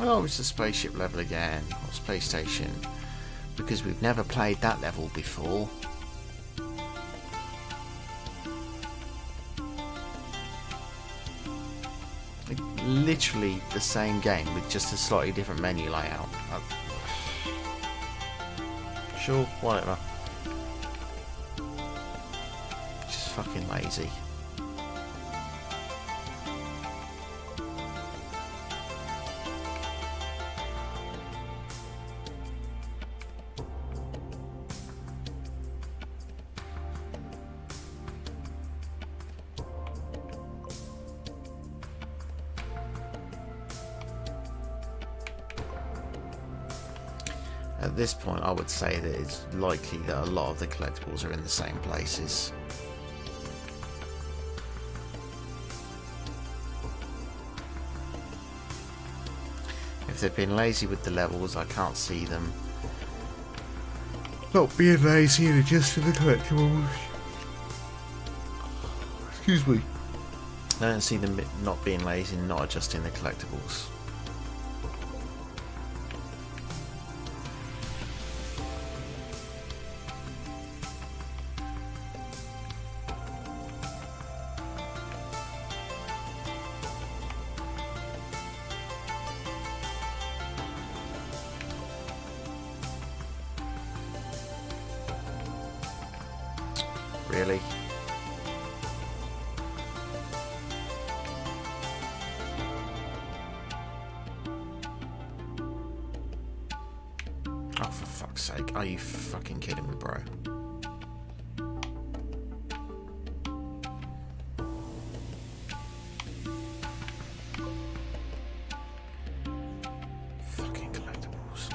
A: Oh, it's the spaceship level again, or space station, because we've never played that level before. Like, literally the same game with just a slightly different menu layout. Sure, whatever. Just fucking lazy. At this point, I would say that it's likely that a lot of the collectibles are in the same places. If they've been lazy with the levels, I can't see them not being lazy and adjusting the collectibles. Excuse me. I don't see them not being lazy and not adjusting the collectibles. Really? Oh, for fuck's sake. Are you fucking kidding me, bro? Fucking collectibles.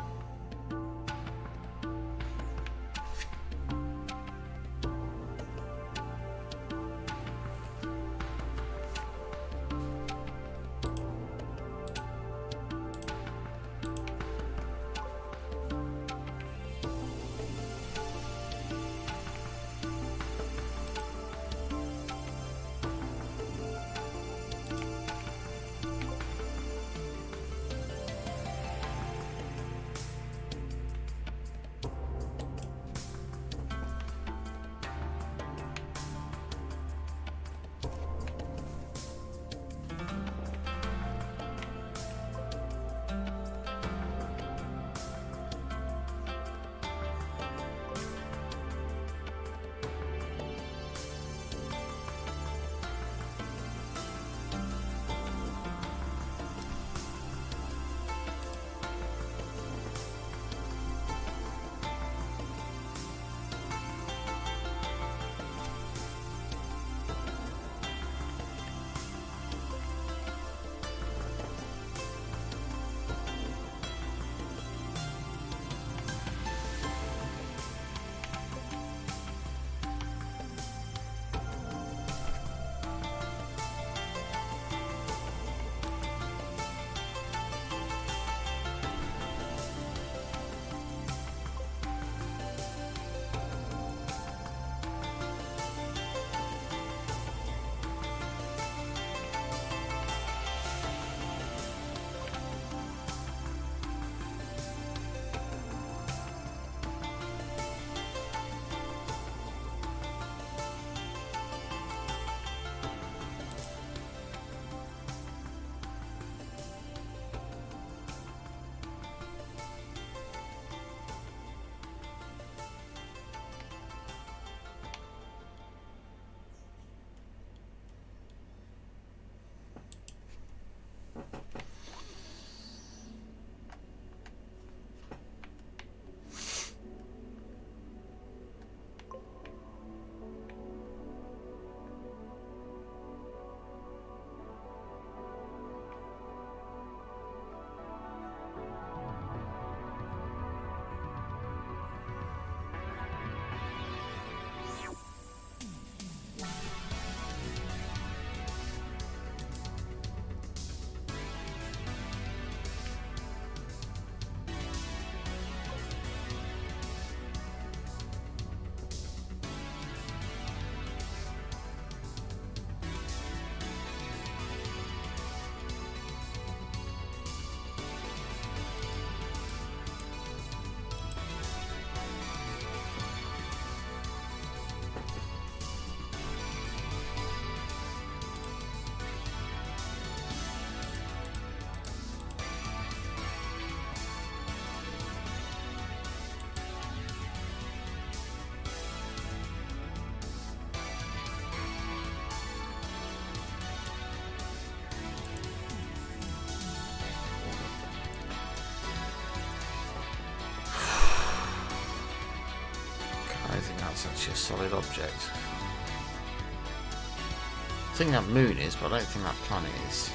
A: that's actually a solid object. I think that moon is, but I don't think that planet is.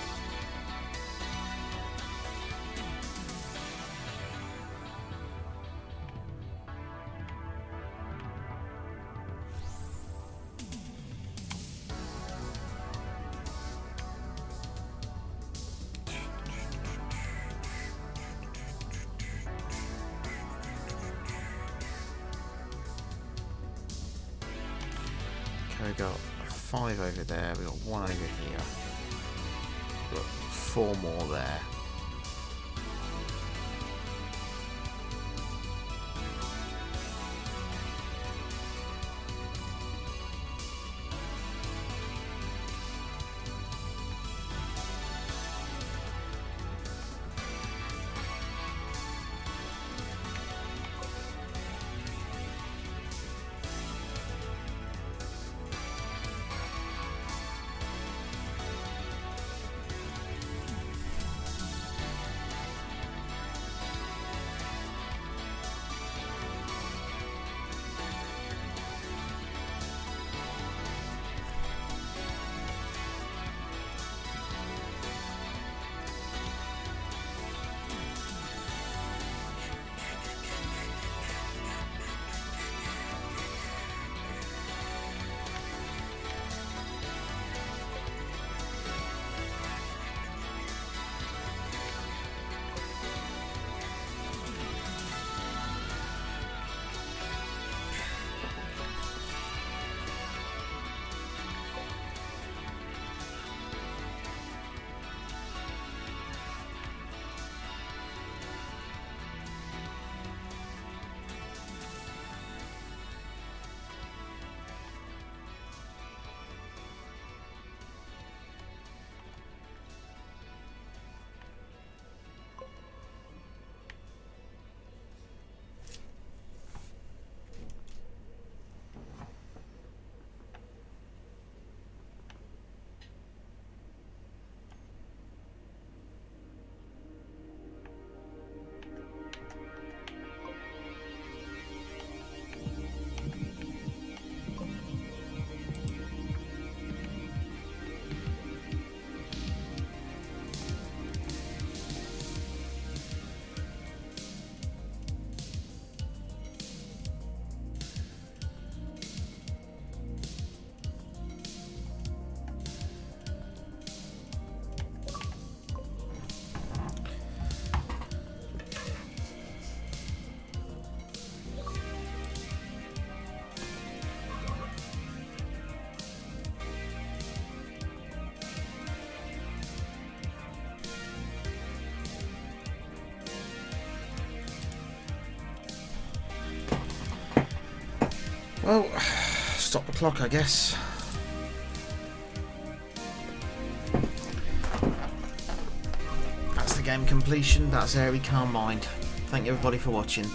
A: We got 5 over there, we got 1 over here, we got 4 more there. Well, stop the clock, I guess. That's the game completion. That's Aery Calm Mind. Thank you everybody for watching.